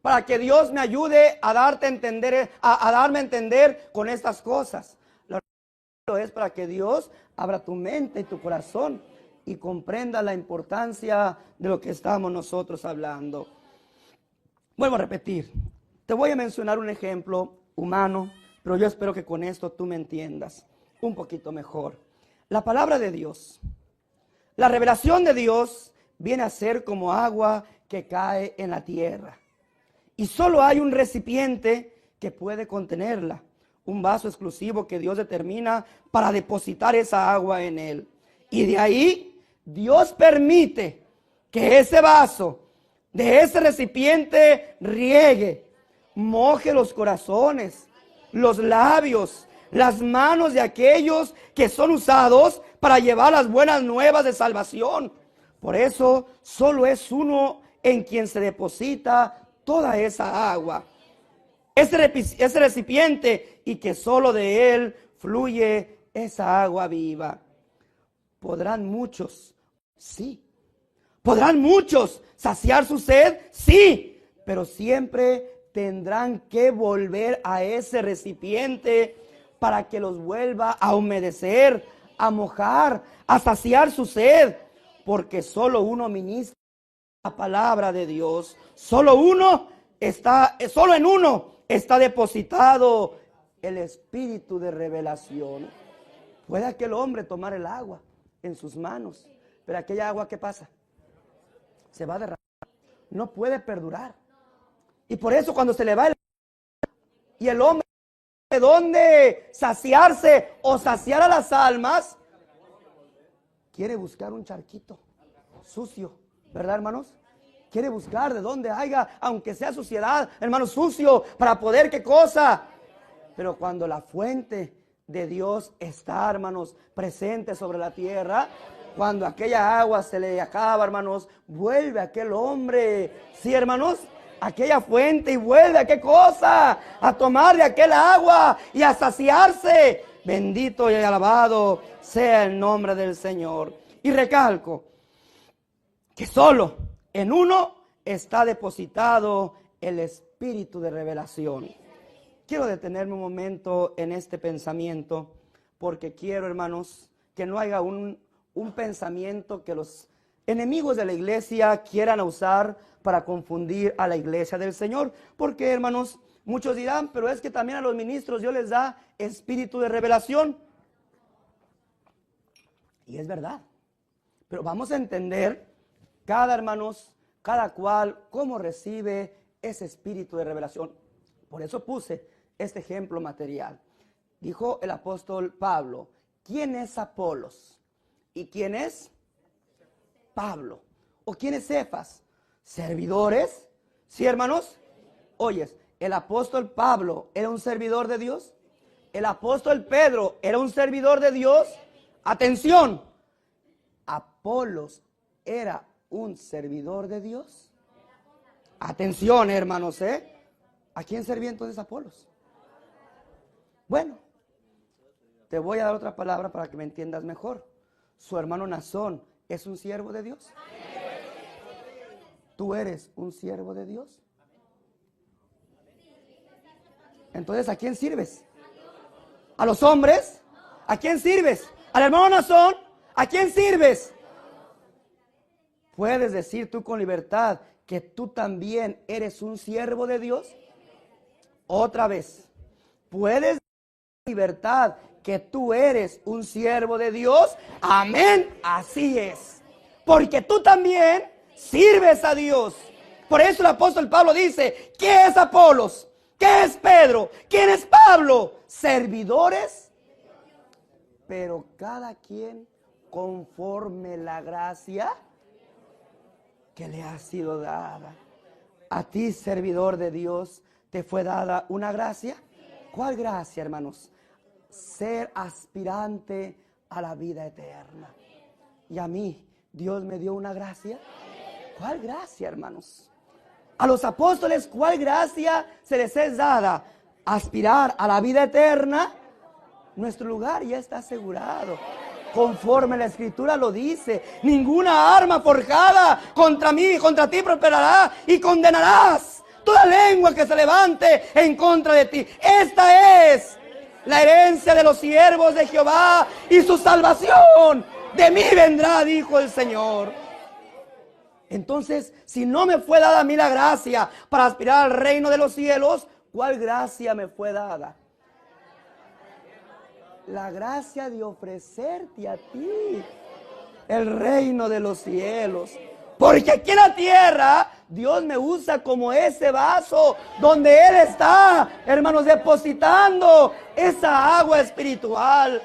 S1: para que Dios me ayude a darte a entender, a darme a entender con estas cosas. La oración es para que Dios abra tu mente y tu corazón y comprenda la importancia de lo que estamos nosotros hablando. Vuelvo a repetir, te voy a mencionar un ejemplo humano, pero yo espero que con esto tú me entiendas un poquito mejor. La palabra de Dios, la revelación de Dios viene a ser como agua que cae en la tierra. Y solo hay un recipiente que puede contenerla, un vaso exclusivo que Dios determina para depositar esa agua en él. Y de ahí Dios permite que ese vaso, de ese recipiente, riegue, moje los corazones, los labios, las manos de aquellos que son usados para llevar las buenas nuevas de salvación. Por eso solo es uno en quien se deposita toda esa agua, ese recipiente, y que solo de él fluye esa agua viva. ¿Podrán muchos? Sí. ¿Podrán muchos saciar su sed? Sí, pero siempre tendrán que volver a ese recipiente para que los vuelva a humedecer, a mojar, a saciar su sed, porque solo uno ministra la palabra de Dios. Solo en uno está depositado el espíritu de revelación. Puede aquel hombre tomar el agua en sus manos, pero aquella agua, ¿qué pasa? Se va a derramar, no puede perdurar. Y por eso cuando se le va y el hombre de dónde saciarse o saciar a las almas, quiere buscar un charquito sucio, ¿verdad, hermanos? Quiere buscar de dónde haya, aunque sea suciedad, hermanos, sucio, para poder, ¿qué cosa? Pero cuando la fuente de Dios está, hermanos, presente sobre la tierra, cuando aquella agua se le acaba, hermanos, vuelve aquel hombre, ¿sí, hermanos? Aquella fuente, y vuelve a qué cosa, a tomar de aquel agua y a saciarse. Bendito y alabado sea el nombre del Señor. Y recalco que solo en uno está depositado el espíritu de revelación. Quiero detenerme un momento en este pensamiento, porque quiero, hermanos, que no haya un pensamiento que los enemigos de la iglesia quieran usar para confundir a la iglesia del Señor. Porque, hermanos, muchos dirán, pero es que también a los ministros Dios les da espíritu de revelación. Y es verdad. Pero vamos a entender cada cual cómo recibe ese espíritu de revelación. Por eso puse este ejemplo material. Dijo el apóstol Pablo, ¿quién es Apolos? ¿Y quién es Pablo? ¿O quién es Cefas? ¿Servidores? ¿Sí, hermanos? Oyes, ¿el apóstol Pablo era un servidor de Dios? ¿El apóstol Pedro era un servidor de Dios? Atención, ¿Apolos era un servidor de Dios? Atención, hermanos, ¿a quién servía entonces Apolos? Bueno, te voy a dar otra palabra para que me entiendas mejor. Su hermano Nazón es un siervo de Dios. ¿Tú eres un siervo de Dios? Entonces, ¿a quién sirves? ¿A los hombres? ¿A quién sirves? ¿Al hermano Nazón? ¿A quién sirves? ¿Puedes decir tú con libertad que tú también eres un siervo de Dios? Otra vez, ¿puedes decir con libertad que tú eres un siervo de Dios? Amén, así es. Porque tú también sirves a Dios. Por eso el apóstol Pablo dice, ¿qué es Apolos? ¿Qué es Pedro? ¿Quién es Pablo? Servidores, pero cada quien conforme la gracia que le ha sido dada. A ti, servidor de Dios, te fue dada una gracia. ¿Cuál gracia, hermanos? Ser aspirante a la vida eterna. Y a mí, Dios me dio una gracia. ¿Cuál gracia, hermanos? A los apóstoles, ¿cuál gracia se les es dada? Aspirar a la vida eterna. Nuestro lugar ya está asegurado. Conforme la Escritura lo dice, ninguna arma forjada contra mí, contra ti prosperará, y condenarás toda lengua que se levante en contra de ti. Esta es la herencia de los siervos de Jehová, y su salvación de mí vendrá, dijo el Señor. Entonces, si no me fue dada a mí la gracia para aspirar al reino de los cielos, ¿cuál gracia me fue dada? La gracia de ofrecerte a ti el reino de los cielos. Porque aquí en la tierra Dios me usa como ese vaso donde Él está, hermanos, depositando esa agua espiritual.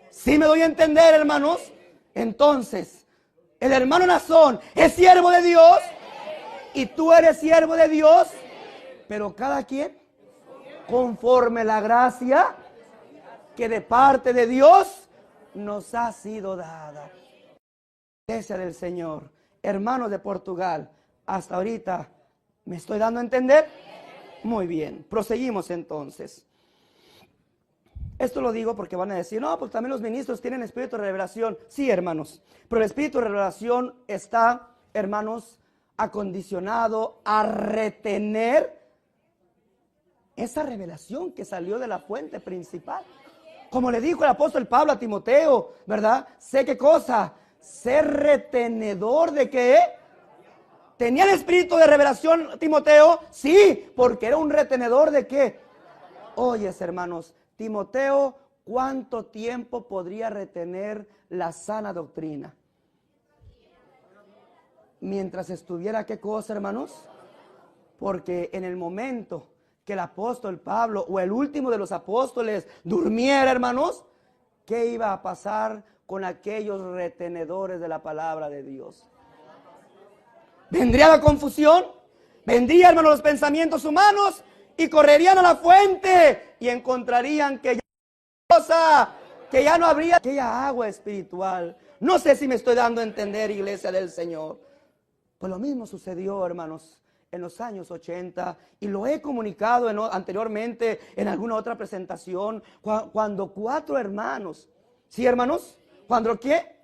S1: ¿Sí me doy a entender, hermanos? Entonces, el hermano Nazón es siervo de Dios y tú eres siervo de Dios, pero cada quien conforme la gracia que de parte de Dios nos ha sido dada. Iglesia del Señor, hermanos de Portugal, hasta ahorita, ¿me estoy dando a entender? Muy bien, proseguimos entonces. Esto lo digo porque van a decir, no, pues también los ministros tienen espíritu de revelación. Sí, hermanos, pero el espíritu de revelación está, hermanos, acondicionado a retener esa revelación que salió de la fuente principal. Como le dijo el apóstol Pablo a Timoteo, ¿verdad? Sé qué cosa, ser retenedor de qué. ¿Tenía el espíritu de revelación Timoteo? Sí, porque era un retenedor de qué. Oyes, hermanos, Timoteo, ¿cuánto tiempo podría retener la sana doctrina? Mientras estuviera, ¿qué cosa, hermanos? Porque en el momento que el apóstol Pablo o el último de los apóstoles durmiera, hermanos, ¿qué iba a pasar con aquellos retenedores de la palabra de Dios? ¿Vendría la confusión? ¿Vendrían, hermanos, los pensamientos humanos? Y correrían a la fuente y encontrarían que ya no habría aquella agua espiritual. No sé si me estoy dando a entender, iglesia del Señor. Pues lo mismo sucedió, hermanos, en los años 80, y lo he comunicado anteriormente en alguna otra presentación, cuando 4 hermanos, ¿sí, hermanos? ¿Cuándo qué?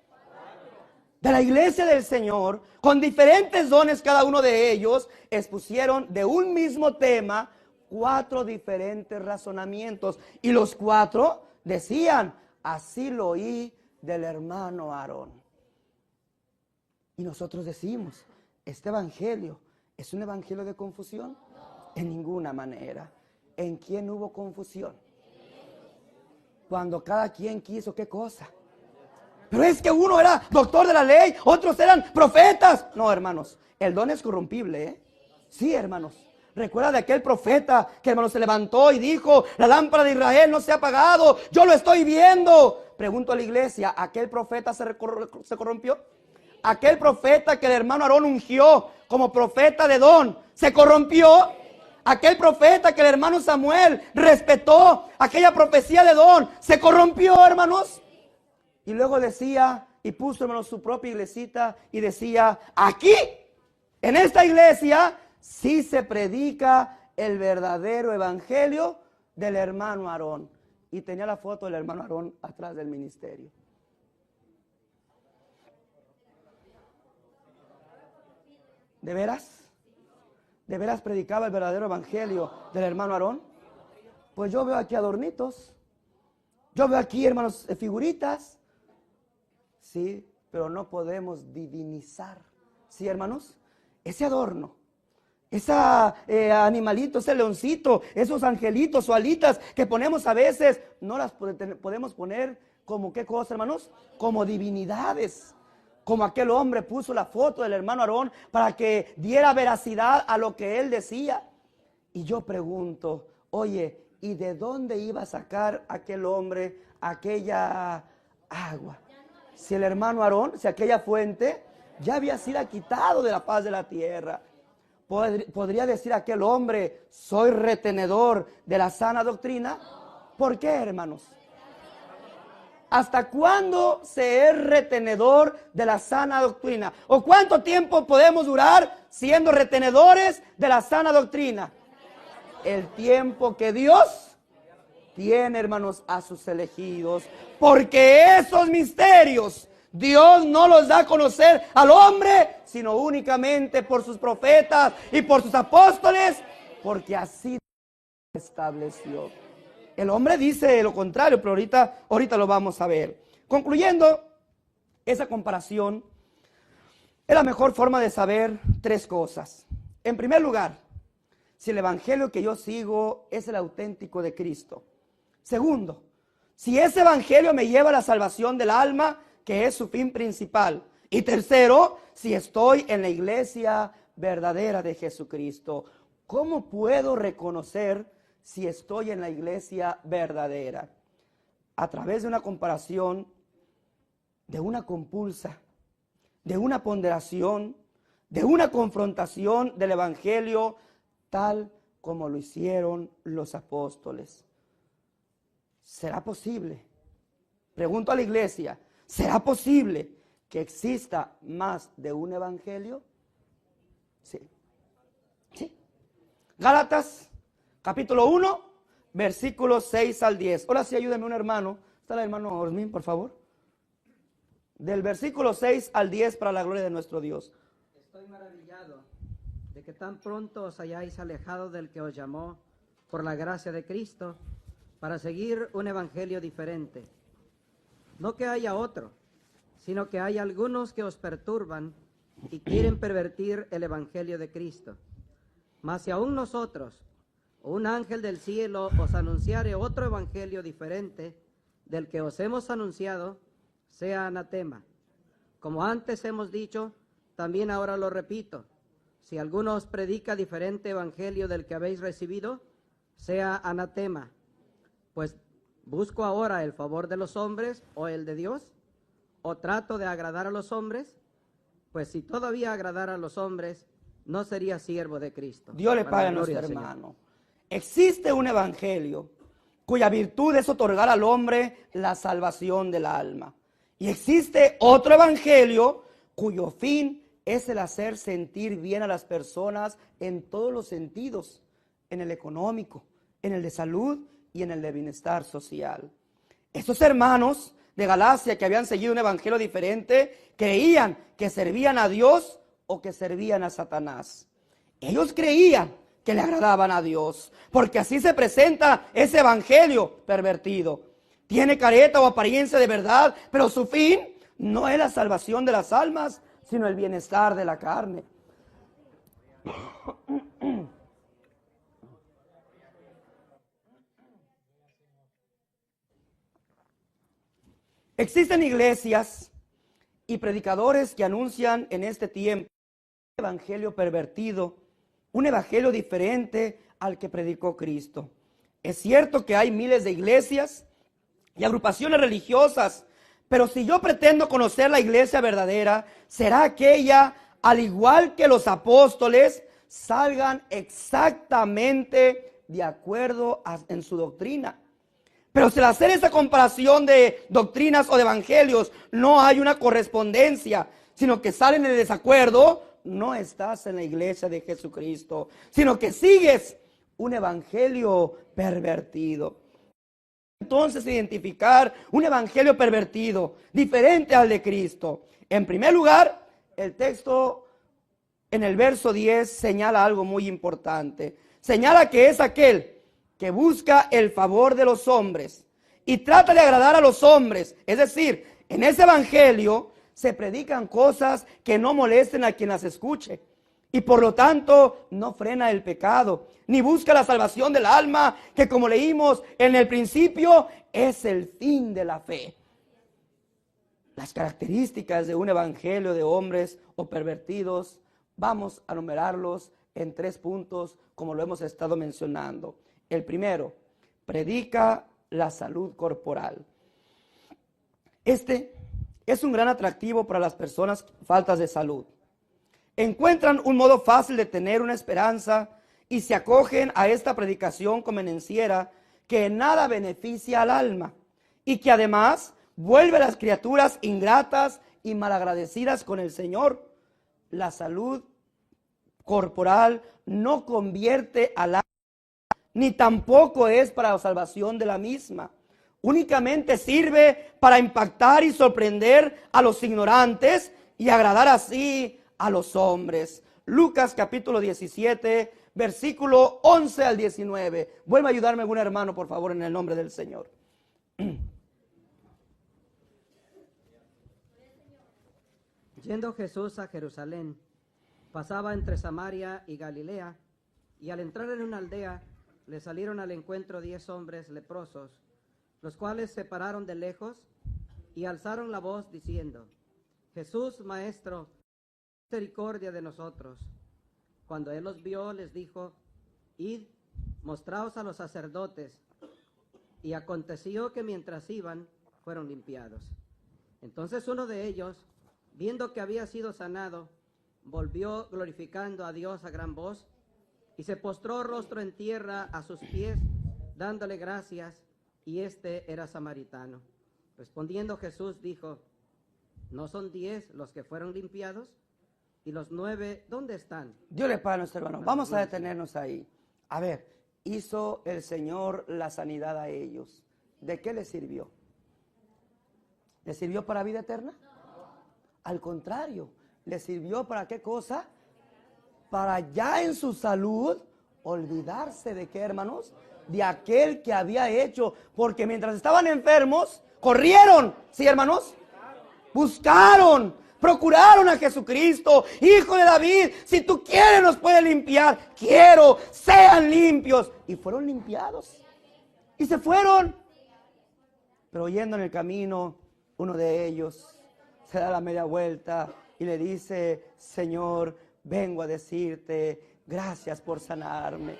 S1: De la iglesia del Señor, con diferentes dones cada uno de ellos, expusieron de un mismo tema 4 diferentes razonamientos, y los 4 decían, así lo oí del hermano Aarón. Y nosotros decimos, este evangelio ¿es un evangelio de confusión? En ninguna manera. ¿En quién hubo confusión? Cuando cada quien quiso, ¿qué cosa? Pero es que uno era doctor de la ley, otros eran profetas. No, hermanos, el don es corrompible, ¿eh? Sí, hermanos. Recuerda de aquel profeta que, hermanos, se levantó y dijo, la lámpara de Israel no se ha apagado, yo lo estoy viendo. Pregunto a la iglesia, ¿aquel profeta se corrompió? Aquel profeta que el hermano Aarón ungió como profeta de don, ¿se corrompió? Aquel profeta que el hermano Samuel respetó, aquella profecía de don, ¿se corrompió, hermanos? Y luego decía, y puso, hermanos, su propia iglesita, y decía, aquí, en esta iglesia, sí se predica el verdadero evangelio del hermano Aarón. Y tenía la foto del hermano Aarón atrás del ministerio. ¿De veras? ¿De veras predicaba el verdadero evangelio del hermano Aarón? Pues yo veo aquí adornitos. Yo veo aquí, hermanos, figuritas. Sí, pero no podemos divinizar. ¿Sí, hermanos? Ese adorno, ese animalito, ese leoncito, esos angelitos o alitas que ponemos a veces, no las podemos poner como qué cosa, hermanos, como divinidades. Como aquel hombre puso la foto del hermano Aarón para que diera veracidad a lo que él decía. Y yo pregunto, oye, ¿y de dónde iba a sacar aquel hombre aquella agua? Si el hermano Aarón, si aquella fuente ya había sido quitado de la paz de la tierra. ¿Podría decir aquel hombre, soy retenedor de la sana doctrina? ¿Por qué, hermanos? ¿Hasta cuándo se es retenedor de la sana doctrina? ¿O cuánto tiempo podemos durar siendo retenedores de la sana doctrina? El tiempo que Dios tiene, hermanos, a sus elegidos. Porque esos misterios Dios no los da a conocer al hombre, sino únicamente por sus profetas y por sus apóstoles, porque así estableció. El hombre dice lo contrario, pero ahorita lo vamos a ver. Concluyendo esa comparación, es la mejor forma de saber tres cosas. En primer lugar, si el evangelio que yo sigo es el auténtico de Cristo. Segundo, si ese evangelio me lleva a la salvación del alma, que es su fin principal. Y tercero, si estoy en la iglesia verdadera de Jesucristo. ¿Cómo puedo reconocer si estoy en la iglesia verdadera? A través de una comparación, de una compulsa, de una ponderación, de una confrontación del evangelio, tal como lo hicieron los apóstoles. ¿Será posible? Pregunto a la iglesia, ¿será posible que exista más de un evangelio? Sí. Sí. Gálatas, capítulo 1, versículos 6 al 10. Ahora sí, ayúdeme un hermano. ¿Está el hermano Osmin, por favor? Del versículo 6 al 10 para la gloria de nuestro Dios.
S2: Estoy maravillado de que tan pronto os hayáis alejado del que os llamó por la gracia de Cristo para seguir un evangelio diferente. No que haya otro, sino que hay algunos que os perturban y quieren pervertir el evangelio de Cristo. Mas si aún nosotros, o un ángel del cielo, os anunciare otro evangelio diferente del que os hemos anunciado, sea anatema. Como antes hemos dicho, también ahora lo repito, si alguno os predica diferente evangelio del que habéis recibido, sea anatema. Pues ¿busco ahora el favor de los hombres o el de Dios? ¿O trato de agradar a los hombres? Pues si todavía agradara a los hombres, no sería siervo de Cristo.
S1: Dios le pague a nuestro hermano. Existe un evangelio cuya virtud es otorgar al hombre la salvación del alma. Y existe otro evangelio cuyo fin es el hacer sentir bien a las personas en todos los sentidos, en el económico, en el de salud y en el de bienestar social. Estos hermanos de Galacia que habían seguido un evangelio diferente, creían que servían a Dios o que servían a Satanás. Ellos creían que le agradaban a Dios, porque así se presenta ese evangelio pervertido. Tiene careta o apariencia de verdad, pero su fin no es la salvación de las almas, sino el bienestar de la carne. Existen iglesias y predicadores que anuncian en este tiempo un evangelio pervertido, un evangelio diferente al que predicó Cristo. Es cierto que hay miles de iglesias y agrupaciones religiosas, pero si yo pretendo conocer la iglesia verdadera, será aquella, al igual que los apóstoles, salgan exactamente de acuerdo en su doctrina. Pero si al hacer esa comparación de doctrinas o de evangelios no hay una correspondencia, sino que salen en desacuerdo, no estás en la iglesia de Jesucristo, sino que sigues un evangelio pervertido. Entonces, identificar un evangelio pervertido, diferente al de Cristo. En primer lugar, el texto en el verso 10 señala algo muy importante. Señala que es aquel que busca el favor de los hombres y trata de agradar a los hombres. Es decir, en ese evangelio se predican cosas que no molesten a quien las escuche. Y por lo tanto no frena el pecado, ni busca la salvación del alma, que como leímos en el principio, es el fin de la fe. Las características de un evangelio de hombres o pervertidos, vamos a numerarlos en 3 puntos, como lo hemos estado mencionando. El primero, predica la salud corporal. Este es un gran atractivo para las personas faltas de salud. Encuentran un modo fácil de tener una esperanza y se acogen a esta predicación convenenciera que en nada beneficia al alma y que además vuelve a las criaturas ingratas y malagradecidas con el Señor. La salud corporal no convierte al alma, ni tampoco es para la salvación de la misma. Únicamente sirve para impactar y sorprender a los ignorantes y agradar así a los hombres. Lucas capítulo 17, versículo 11 al 19. Vuelve a ayudarme algún hermano, por favor, en el nombre del Señor.
S2: Yendo Jesús a Jerusalén, pasaba entre Samaria y Galilea, y al entrar en una aldea, le salieron al encuentro 10 hombres leprosos, los cuales se pararon de lejos y alzaron la voz diciendo: Jesús, Maestro, misericordia de nosotros. Cuando él los vio, les dijo: Id, mostraos a los sacerdotes. Y aconteció que mientras iban, fueron limpiados. Entonces uno de ellos, viendo que había sido sanado, volvió glorificando a Dios a gran voz, y se postró rostro en tierra a sus pies, dándole gracias, y este era samaritano. Respondiendo Jesús dijo: ¿No son 10 los que fueron limpiados? ¿Y los 9 dónde están?
S1: Dios les pague a nuestros hermanos. Vamos a detenernos ahí. A ver, hizo el Señor la sanidad a ellos. ¿De qué les sirvió? ¿Les sirvió para vida eterna? Al contrario, ¿les sirvió para qué cosa? Para ya en su salud olvidarse de qué, hermanos, de aquel que había hecho, porque mientras estaban enfermos, corrieron, ¿sí, hermanos? Buscaron, procuraron a Jesucristo, Hijo de David, si tú quieres nos puedes limpiar, quiero, sean limpios, y fueron limpiados, y se fueron, pero yendo en el camino, uno de ellos se da la media vuelta y le dice: Señor, vengo a decirte gracias por sanarme.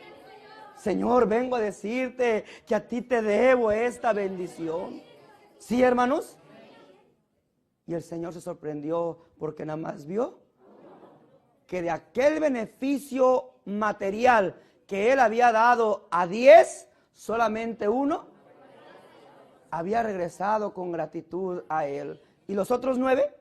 S1: Señor, vengo a decirte que a ti te debo esta bendición. ¿Sí, hermanos? Y el Señor se sorprendió porque nada más vio que de aquel beneficio material que Él había dado a 10, solamente uno había regresado con gratitud a Él. ¿Y los otros 9?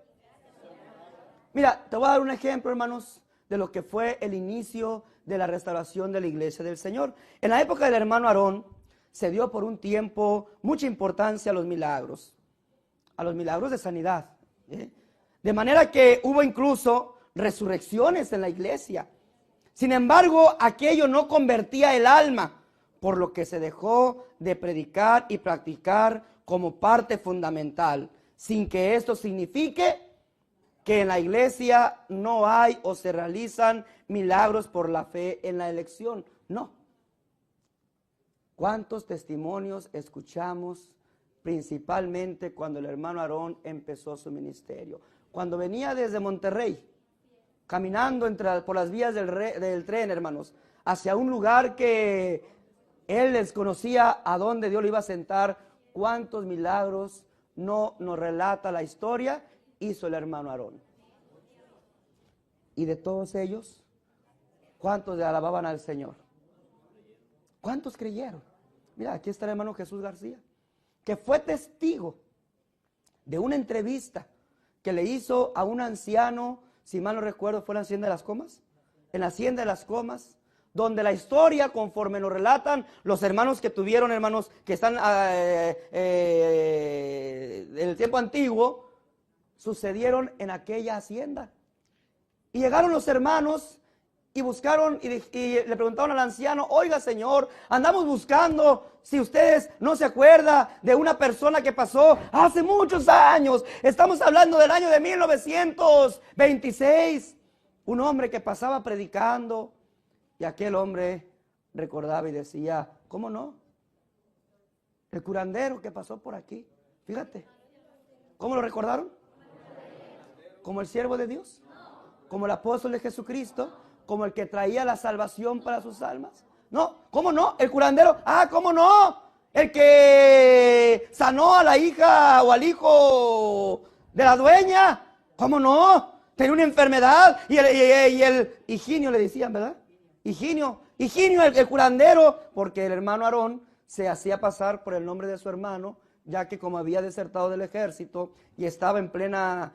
S1: Mira, te voy a dar un ejemplo, hermanos, de lo que fue el inicio de la restauración de la iglesia del Señor. En la época del hermano Aarón, se dio por un tiempo mucha importancia a los milagros de sanidad. De manera que hubo incluso resurrecciones en la iglesia. Sin embargo, aquello no convertía el alma, por lo que se dejó de predicar y practicar como parte fundamental, sin que esto signifique que en la iglesia no hay o se realizan milagros por la fe en la elección. No. ¿Cuántos testimonios escuchamos principalmente cuando el hermano Aarón empezó su ministerio? Cuando venía desde Monterrey, caminando por las vías del tren, hermanos, hacia un lugar que él desconocía a dónde Dios lo iba a sentar, cuántos milagros no nos relata la historia hizo el hermano Aarón. Y de todos ellos, ¿cuántos le alababan al Señor? ¿Cuántos creyeron? Mira, aquí está el hermano Jesús García, que fue testigo de una entrevista que le hizo a un anciano, si mal no recuerdo, fue en la Hacienda de las Comas. En la Hacienda de las Comas, donde la historia, conforme nos relatan los hermanos que tuvieron, hermanos que están en el tiempo antiguo, sucedieron en aquella hacienda. Y llegaron los hermanos y buscaron y le preguntaron al anciano, oiga señor, andamos buscando, si ustedes no se acuerdan de una persona que pasó hace muchos años, estamos hablando del año de 1926, un hombre que pasaba predicando y aquel hombre recordaba y decía, ¿cómo no? El curandero que pasó por aquí, fíjate, ¿cómo lo recordaron? ¿Como el siervo de Dios? ¿Como el apóstol de Jesucristo? ¿Como el que traía la salvación para sus almas? No, ¿cómo no? El curandero, ¿cómo no? El que sanó a la hija o al hijo de la dueña, ¿cómo no? Tenía una enfermedad y el Higinio le decían, ¿verdad? Higinio, el curandero, porque el hermano Aarón se hacía pasar por el nombre de su hermano, ya que como había desertado del ejército y estaba en plena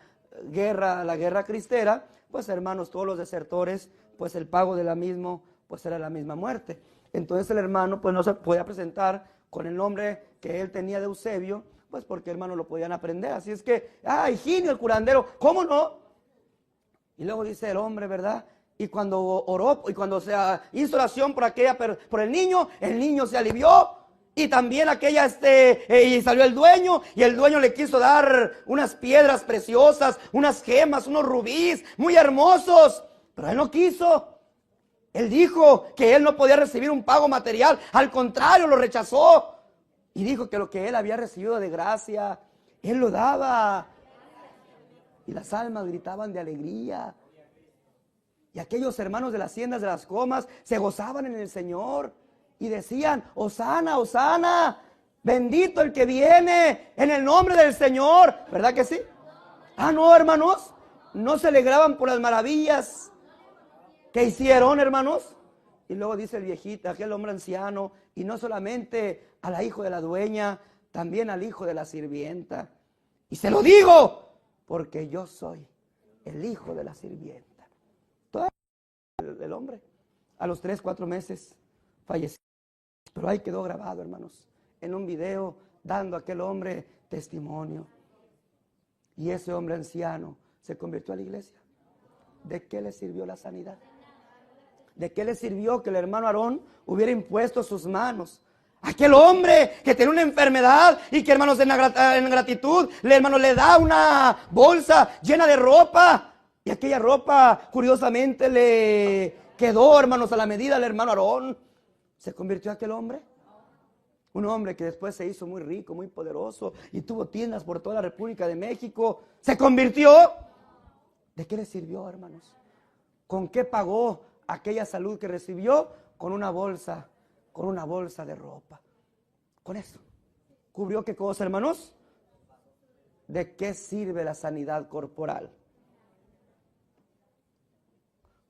S1: guerra, la guerra cristera, pues hermanos, todos los desertores, pues el pago de la misma, pues era la misma muerte. Entonces el hermano pues no se podía presentar con el nombre que él tenía de Eusebio, pues porque hermano lo podían aprender. Así es que, Higinio el curandero, ¿cómo no? Y luego dice el hombre, ¿verdad? Y cuando oró, y cuando se hizo oración por el niño se alivió. Y también y salió el dueño, y el dueño le quiso dar unas piedras preciosas, unas gemas, unos rubíes muy hermosos, pero él no quiso. Él dijo que él no podía recibir un pago material, al contrario, lo rechazó. Y dijo que lo que él había recibido de gracia, él lo daba. Y las almas gritaban de alegría. Y aquellos hermanos de las haciendas de las comas se gozaban en el Señor. Y decían, Hosana, Hosana, bendito el que viene en el nombre del Señor. ¿Verdad que sí? No, hermanos, no se alegraban por las maravillas que hicieron, hermanos. Y luego dice el viejito, aquel hombre anciano, y no solamente al hijo de la dueña, también al hijo de la sirvienta. Y se lo digo, porque yo soy el hijo de la sirvienta. Todo el hombre, a los 3, 4 meses, falleció. Pero ahí quedó grabado, hermanos, en un video, dando a aquel hombre testimonio. Y ese hombre anciano se convirtió a la iglesia. ¿De qué le sirvió la sanidad? ¿De qué le sirvió que el hermano Aarón hubiera impuesto sus manos? Aquel hombre que tiene una enfermedad y que, hermanos, en gratitud, hermano, le da una bolsa llena de ropa. Y aquella ropa, curiosamente, le quedó, hermanos, a la medida del hermano Aarón. ¿Se convirtió aquel hombre? Un hombre que después se hizo muy rico, muy poderoso y tuvo tiendas por toda la República de México. ¿Se convirtió? ¿De qué le sirvió, hermanos? ¿Con qué pagó aquella salud que recibió? Con una bolsa de ropa. Con eso. ¿Cubrió qué cosa, hermanos? ¿De qué sirve la sanidad corporal?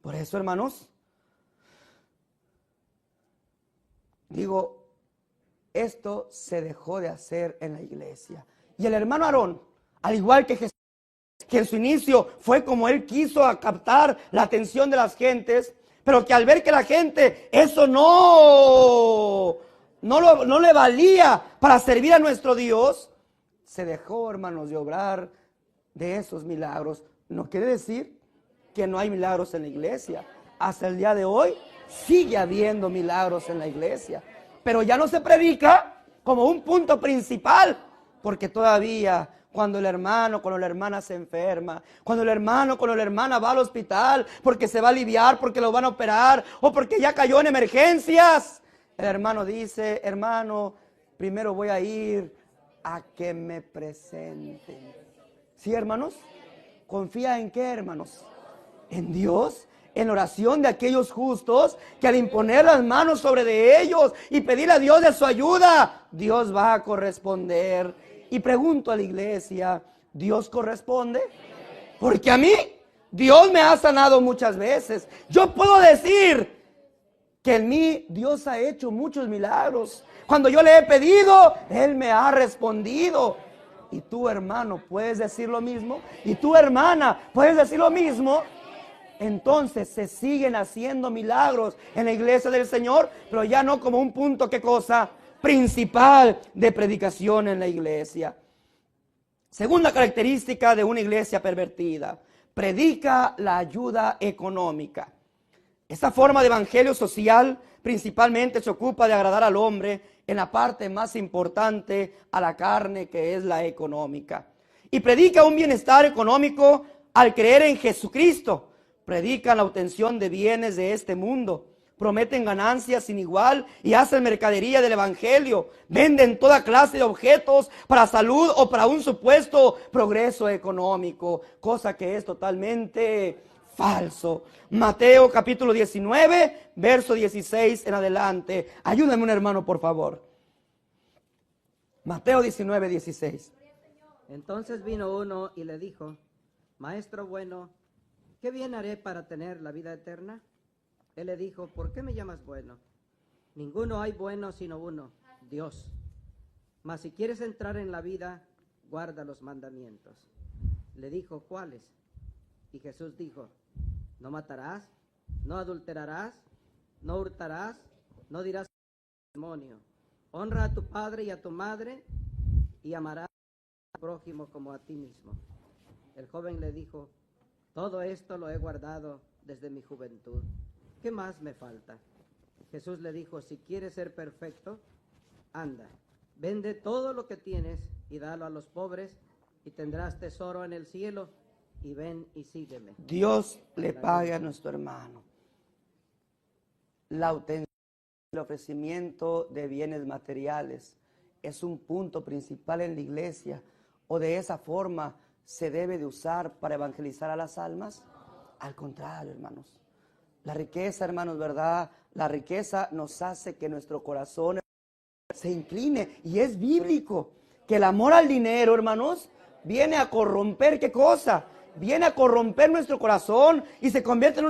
S1: Por eso, hermanos, digo, esto se dejó de hacer en la iglesia. Y el hermano Aarón, al igual que Jesús, que en su inicio fue como él quiso captar la atención de las gentes, pero que al ver que la gente eso no le valía para servir a nuestro Dios, se dejó, hermanos, de obrar de esos milagros. No quiere decir que no hay milagros en la iglesia. Hasta el día de hoy sigue habiendo milagros en la iglesia, pero ya no se predica como un punto principal, porque todavía cuando el hermano con la hermana se enferma, cuando el hermano con la hermana va al hospital porque se va a aliviar, porque lo van a operar o porque ya cayó en emergencias, el hermano dice, hermano, primero voy a ir a que me presenten. ¿Sí, hermanos? ¿Confía en qué, hermanos? ¿En Dios? En oración de aquellos justos que al imponer las manos sobre de ellos y pedir a Dios de su ayuda, Dios va a corresponder. Y pregunto a la iglesia, ¿Dios corresponde? Porque a mí, Dios me ha sanado muchas veces. Yo puedo decir que en mí Dios ha hecho muchos milagros. Cuando yo le he pedido, Él me ha respondido. Y tú, hermano, puedes decir lo mismo. Y tú, hermana, puedes decir lo mismo. Entonces se siguen haciendo milagros en la iglesia del Señor, pero ya no como un punto, ¿qué cosa? Principal de predicación en la iglesia. Segunda característica de una iglesia pervertida: predica la ayuda económica. Esta forma de evangelio social principalmente se ocupa de agradar al hombre en la parte más importante a la carne, que es la económica. Y predica un bienestar económico al creer en Jesucristo. Predican la obtención de bienes de este mundo. Prometen ganancias sin igual y hacen mercadería del evangelio. Venden toda clase de objetos para salud o para un supuesto progreso económico, cosa que es totalmente falso. Mateo capítulo 19, verso 16 en adelante. Ayúdame un hermano, por favor. Mateo 19, 16.
S2: Entonces vino uno y le dijo: Maestro bueno, ¿qué bien haré para tener la vida eterna? Él le dijo: ¿por qué me llamas bueno? Ninguno hay bueno sino uno, Dios. Mas si quieres entrar en la vida, guarda los mandamientos. Le dijo: ¿cuáles? Y Jesús dijo: no matarás, no adulterarás, no hurtarás, no dirás testimonio. Honra a tu padre y a tu madre, y amarás a tu prójimo como a ti mismo. El joven le dijo: todo esto lo he guardado desde mi juventud. ¿Qué más me falta? Jesús le dijo: si quieres ser perfecto, anda, vende todo lo que tienes y dalo a los pobres, y tendrás tesoro en el cielo, y ven y sígueme.
S1: Dios le pague a nuestro hermano la obtención, el ofrecimiento de bienes materiales es un punto principal en la iglesia, o de esa forma se debe de usar para evangelizar a las almas. Al contrario, hermanos, la riqueza, hermanos, ¿verdad? La riqueza nos hace que nuestro corazón se incline, y es bíblico que el amor al dinero, hermanos, viene a corromper, ¿qué cosa? Viene a corromper nuestro corazón y se convierte en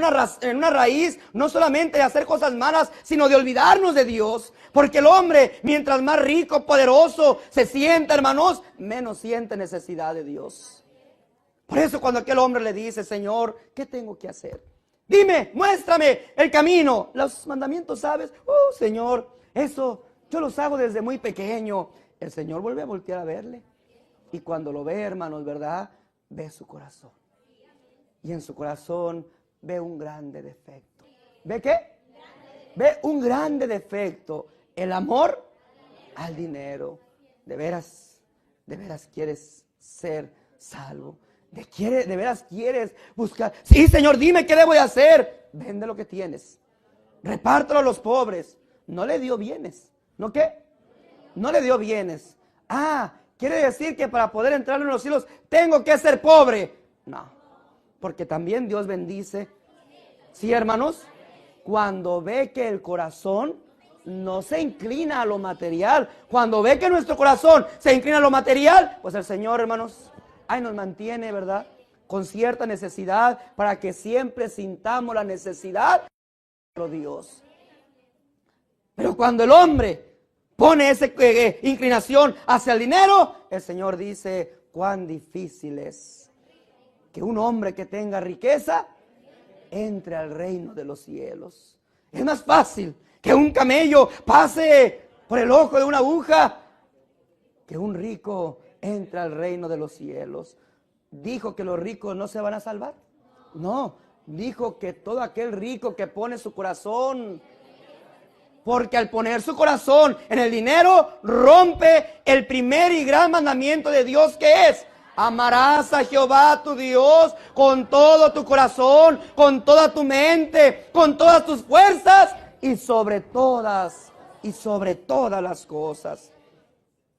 S1: una raíz, no solamente de hacer cosas malas, sino de olvidarnos de Dios. Porque el hombre, mientras más rico, poderoso se sienta, hermanos, menos siente necesidad de Dios. Por eso cuando aquel hombre le dice: Señor, ¿qué tengo que hacer? Dime, muéstrame el camino. Los mandamientos, ¿sabes? Señor, eso yo los hago desde muy pequeño. El Señor vuelve a voltear a verle. Y cuando lo ve, hermanos, ¿verdad? Ve su corazón. Y en su corazón ve un grande defecto. ¿Ve qué? Ve un grande defecto. El amor al dinero. De veras quieres ser salvo. De veras quieres buscar. Sí, Señor, dime qué debo de hacer. Vende lo que tienes. Repártelo a los pobres. No le dio bienes. ¿No qué? No le dio bienes. ¿Quiere decir que para poder entrar en los cielos tengo que ser pobre? No, porque también Dios bendice. ¿Sí, hermanos? Cuando ve que el corazón no se inclina a lo material, cuando ve que nuestro corazón se inclina a lo material, pues el Señor, hermanos, ahí nos mantiene, ¿verdad? Con cierta necesidad, para que siempre sintamos la necesidad de Dios. Pero cuando el hombre pone esa inclinación hacia el dinero, el Señor dice: cuán difícil es que un hombre que tenga riqueza entre al reino de los cielos. Es más fácil que un camello pase por el ojo de una aguja que un rico entre al reino de los cielos. ¿Dijo que los ricos no se van a salvar? No, dijo que todo aquel rico que pone su corazón, porque al poner su corazón en el dinero, rompe el primer y gran mandamiento de Dios, que es: amarás a Jehová tu Dios con todo tu corazón, con toda tu mente, con todas tus fuerzas y sobre todas las cosas.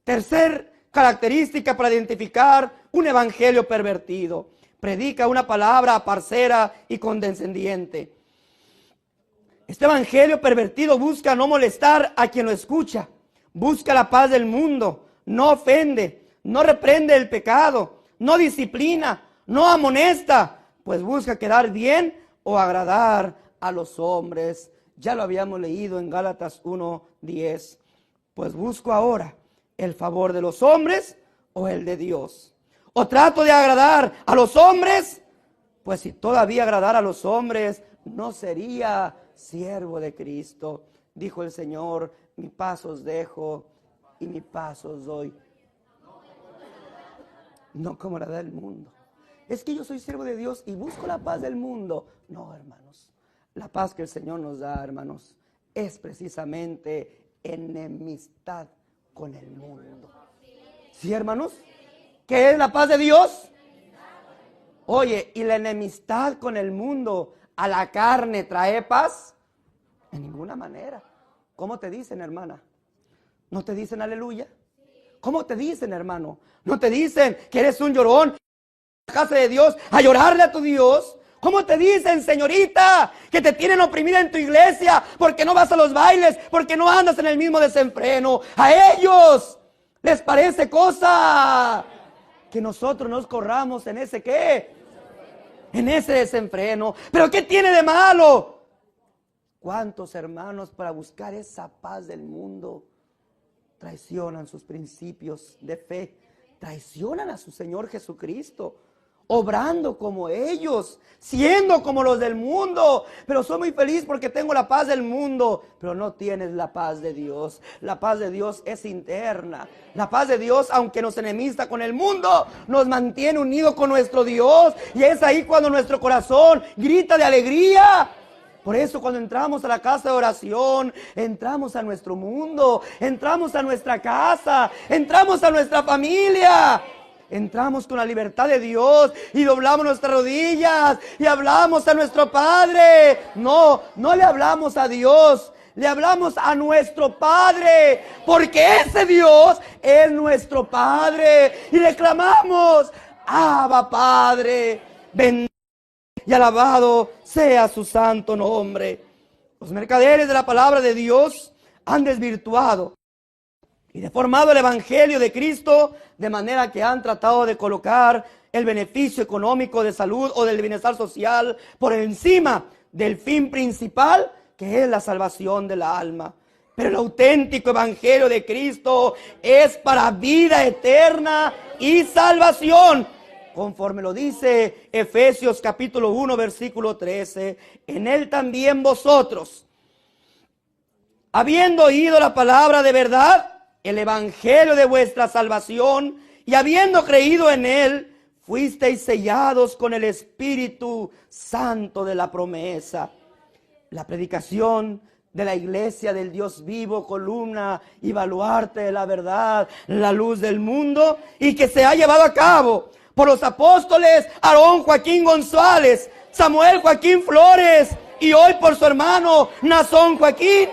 S1: Tercer característica para identificar un evangelio pervertido: predica una palabra parcera y condescendiente. Este evangelio pervertido busca no molestar a quien lo escucha, busca la paz del mundo, no ofende, no reprende el pecado, no disciplina, no amonesta, pues busca quedar bien o agradar a los hombres. Ya lo habíamos leído en Gálatas 1:10. Pues busco ahora el favor de los hombres o el de Dios. O trato de agradar a los hombres, pues si todavía agradar a los hombres, no sería siervo de Cristo. Dijo el Señor: mi paz os dejo y mi paz os doy. No como la del mundo. Es que yo soy siervo de Dios y busco la paz del mundo. No, hermanos. La paz que el Señor nos da, hermanos, es precisamente enemistad con el mundo. ¿Sí, hermanos? ¿Qué es la paz de Dios? Oye, ¿y la enemistad con el mundo a la carne trae paz? En ninguna manera. ¿Cómo te dicen, hermana? ¿No te dicen aleluya? ¿Cómo te dicen, hermano? ¿No te dicen que eres un llorón a la casa de Dios a llorarle a tu Dios? ¿Cómo te dicen, señorita, que te tienen oprimida en tu iglesia porque no vas a los bailes, porque no andas en el mismo desenfreno? A ellos les parece cosa que nosotros nos corramos en ese ¿qué? En ese desenfreno. ¿Pero qué tiene de malo? ¿Cuántos hermanos para buscar esa paz del mundo traicionan sus principios de fe? Traicionan a su Señor Jesucristo, obrando como ellos, siendo como los del mundo. Pero soy muy feliz porque tengo la paz del mundo, pero no tienes la paz de Dios. La paz de Dios es interna. La paz de Dios, aunque nos enemista con el mundo, nos mantiene unidos con nuestro Dios. Y es ahí cuando nuestro corazón grita de alegría. Por eso cuando entramos a la casa de oración, entramos a nuestro mundo, entramos a nuestra casa, entramos a nuestra familia. Entramos con la libertad de Dios y doblamos nuestras rodillas y hablamos a nuestro Padre. No le hablamos a Dios, le hablamos a nuestro Padre, porque ese Dios es nuestro Padre. Y le clamamos, Abba Padre, bendito y alabado sea su santo nombre. Los mercaderes de la palabra de Dios han desvirtuado y deformado el evangelio de Cristo, de manera que han tratado de colocar el beneficio económico de salud o del bienestar social por encima del fin principal, que es la salvación del alma. Pero el auténtico evangelio de Cristo es para vida eterna y salvación, conforme lo dice Efesios capítulo 1 versículo 13. En él también vosotros, habiendo oído la palabra de verdad, el evangelio de vuestra salvación, y habiendo creído en él, fuisteis sellados con el Espíritu Santo de la promesa. La predicación de la iglesia del Dios vivo, columna y baluarte de la verdad, la luz del mundo, y que se ha llevado a cabo por los apóstoles Aarón Joaquín González, Samuel Joaquín Flores, y hoy por su hermano Nazón Joaquín,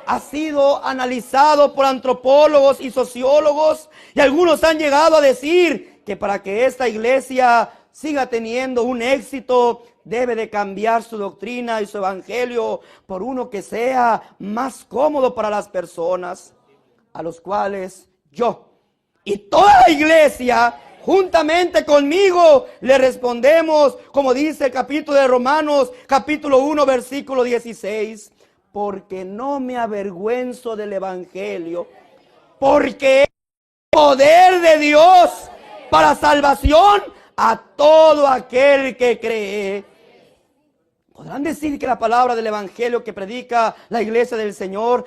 S1: ha sido analizado por antropólogos y sociólogos, y algunos han llegado a decir que para que esta iglesia siga teniendo un éxito, debe de cambiar su doctrina y su evangelio por uno que sea más cómodo para las personas, a los cuales yo y toda la iglesia juntamente conmigo le respondemos, como dice el capítulo de Romanos, capítulo 1, versículo 16. Porque no me avergüenzo del evangelio, porque es poder de Dios para salvación a todo aquel que cree. Podrán decir que la palabra del evangelio que predica la iglesia del Señor,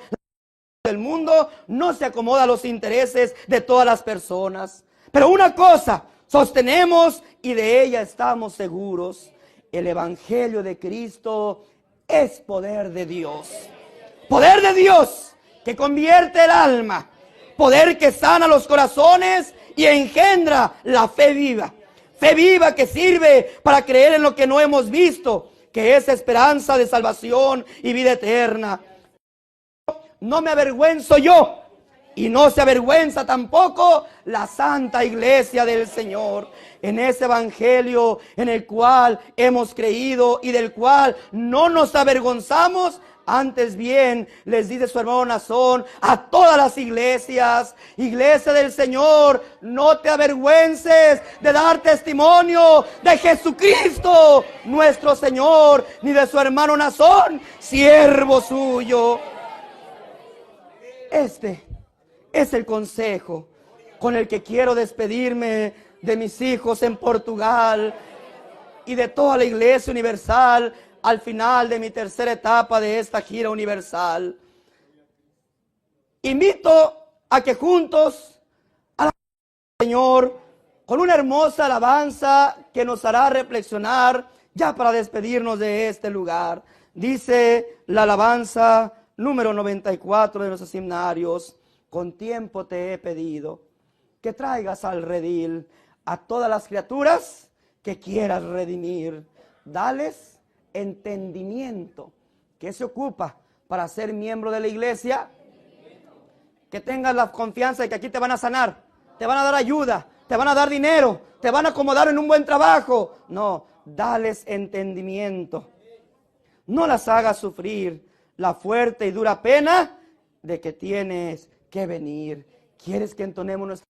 S1: del mundo, no se acomoda a los intereses de todas las personas. Pero una cosa sostenemos y de ella estamos seguros: el evangelio de Cristo es poder de Dios. Poder de Dios que convierte el alma. Poder que sana los corazones y engendra la fe viva. Fe viva que sirve para creer en lo que no hemos visto, que es esperanza de salvación y vida eterna. No me avergüenzo yo, y no se avergüenza tampoco la santa iglesia del Señor, en ese evangelio en el cual hemos creído y del cual no nos avergonzamos. Antes bien, les dice su hermano Nazón a todas las iglesias: iglesia del Señor, no te avergüences de dar testimonio de Jesucristo nuestro Señor, ni de su hermano Nazón, siervo suyo. Este es el consejo con el que quiero despedirme de mis hijos en Portugal y de toda la iglesia universal al final de mi tercera etapa de esta gira universal. Invito a que juntos alabemos al Señor con una hermosa alabanza que nos hará reflexionar ya para despedirnos de este lugar. Dice la alabanza número 94 de nuestros himnarios: con tiempo te he pedido que traigas al redil a todas las criaturas que quieras redimir. Dales entendimiento. ¿Qué se ocupa para ser miembro de la iglesia? Que tengas la confianza de que aquí te van a sanar, te van a dar ayuda, te van a dar dinero, te van a acomodar en un buen trabajo. No, dales entendimiento. No las hagas sufrir la fuerte y dura pena de que tienes que venir. ¿Quieres que entonemos nuestra...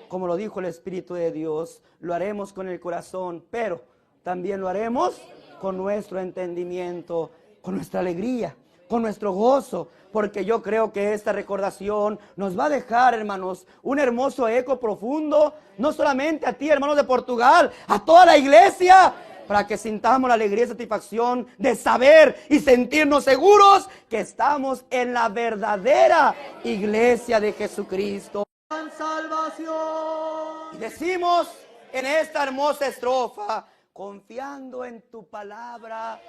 S1: Como lo dijo el Espíritu de Dios, lo haremos con el corazón, pero también lo haremos con nuestro entendimiento, con nuestra alegría, con nuestro gozo, porque yo creo que esta recordación nos va a dejar, hermanos, un hermoso eco profundo, no solamente a ti, hermanos de Portugal, a toda la iglesia, para que sintamos la alegría y satisfacción de saber y sentirnos seguros que estamos en la verdadera iglesia de Jesucristo.
S2: Salvación.
S1: Y decimos en esta hermosa estrofa: confiando en tu palabra,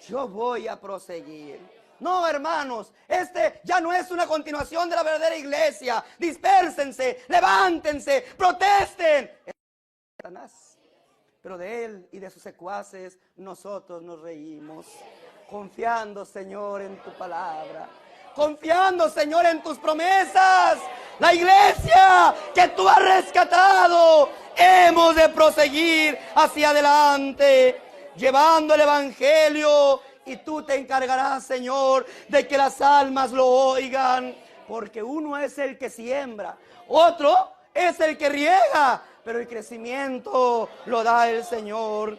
S1: yo voy a proseguir. No, hermanos, este ya no es una continuación de la verdadera iglesia. Dispérsense, levántense, protesten. Satanás, pero de él y de sus secuaces nosotros nos reímos, confiando, Señor, en tu palabra, confiando, Señor, en tus promesas. La iglesia que tú has rescatado, hemos de proseguir hacia adelante, llevando el evangelio. Y tú te encargarás, Señor, de que las almas lo oigan, porque uno es el que siembra, otro es el que riega, pero el crecimiento lo da el Señor.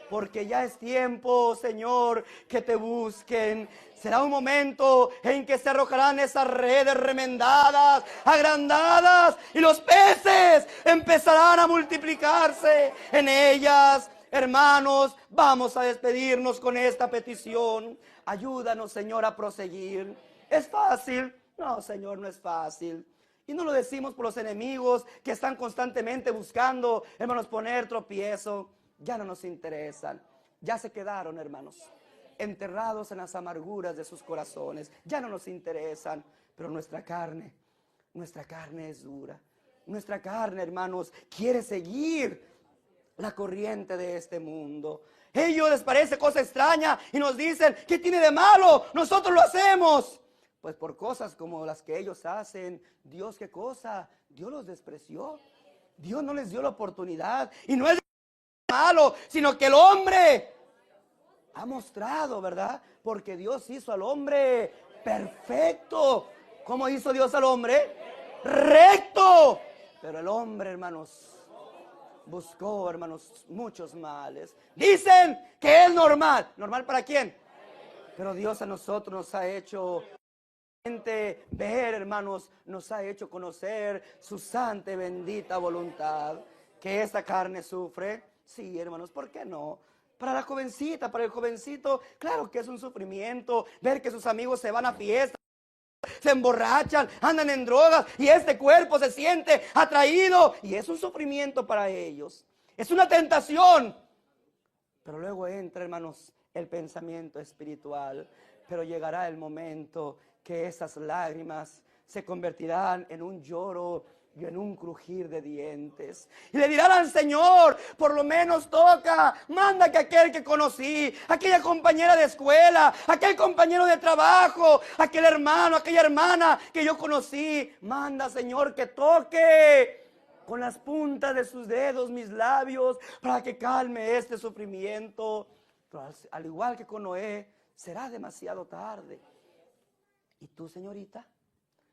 S1: Porque ya es tiempo, Señor, que te busquen. Será un momento en que se arrojarán esas redes remendadas, agrandadas, y los peces empezarán a multiplicarse en ellas. Hermanos, vamos a despedirnos con esta petición. Ayúdanos, Señor, a proseguir. ¿Es fácil? No, Señor, no es fácil. Y no lo decimos por los enemigos que están constantemente buscando, hermanos, poner tropiezo. Ya no nos interesan. Ya se quedaron, hermanos, enterrados en las amarguras de sus corazones. Ya no nos interesan. Pero nuestra carne es dura. Nuestra carne, hermanos, quiere seguir la corriente de este mundo. Ellos les parece cosa extraña y nos dicen: ¿qué tiene de malo? Nosotros lo hacemos. Pues por cosas como las que ellos hacen, Dios, ¿qué cosa? Dios los despreció. Dios no les dio la oportunidad. Y no es malo, sino que el hombre ha mostrado, ¿verdad? Porque Dios hizo al hombre perfecto. ¿Cómo hizo Dios al hombre? Recto. Pero el hombre, hermanos, buscó, hermanos, muchos males. Dicen que es normal. ¿Normal para quién? Pero Dios a nosotros nos ha hecho ver, hermanos, nos ha hecho conocer su santa y bendita voluntad. Que esta carne sufre. Sí, hermanos, ¿por qué no? Para la jovencita, para el jovencito, claro que es un sufrimiento ver que sus amigos se van a fiestas, se emborrachan, andan en drogas y este cuerpo se siente atraído y es un sufrimiento para ellos. Es una tentación. Pero luego entra, hermanos, el pensamiento espiritual. Pero llegará el momento que esas lágrimas se convertirán en un lloro y en un crujir de dientes. Y le dirán al Señor: por lo menos toca, manda que aquel que conocí, aquella compañera de escuela, aquel compañero de trabajo, aquel hermano, aquella hermana que yo conocí, manda, Señor, que toque con las puntas de sus dedos mis labios para que calme este sufrimiento. Pero al igual que con Noé, será demasiado tarde. ¿Y tú, señorita?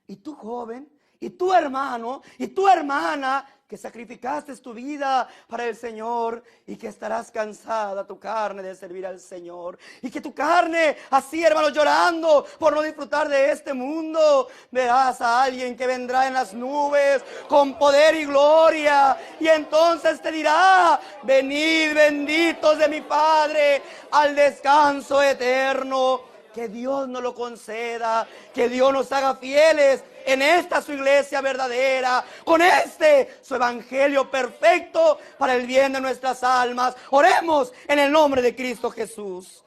S1: ¿Y tú, joven? ¿Y tú, hermano? ¿Y tu hermana que sacrificaste tu vida para el Señor y que estarás cansada tu carne de servir al Señor? Y que tu carne, así, hermano, llorando por no disfrutar de este mundo, verás a alguien que vendrá en las nubes con poder y gloria, y entonces te dirá: venid, benditos de mi Padre, al descanso eterno. Que Dios nos lo conceda, que Dios nos haga fieles en esta su iglesia verdadera, con este su evangelio perfecto para el bien de nuestras almas. Oremos en el nombre de Cristo Jesús.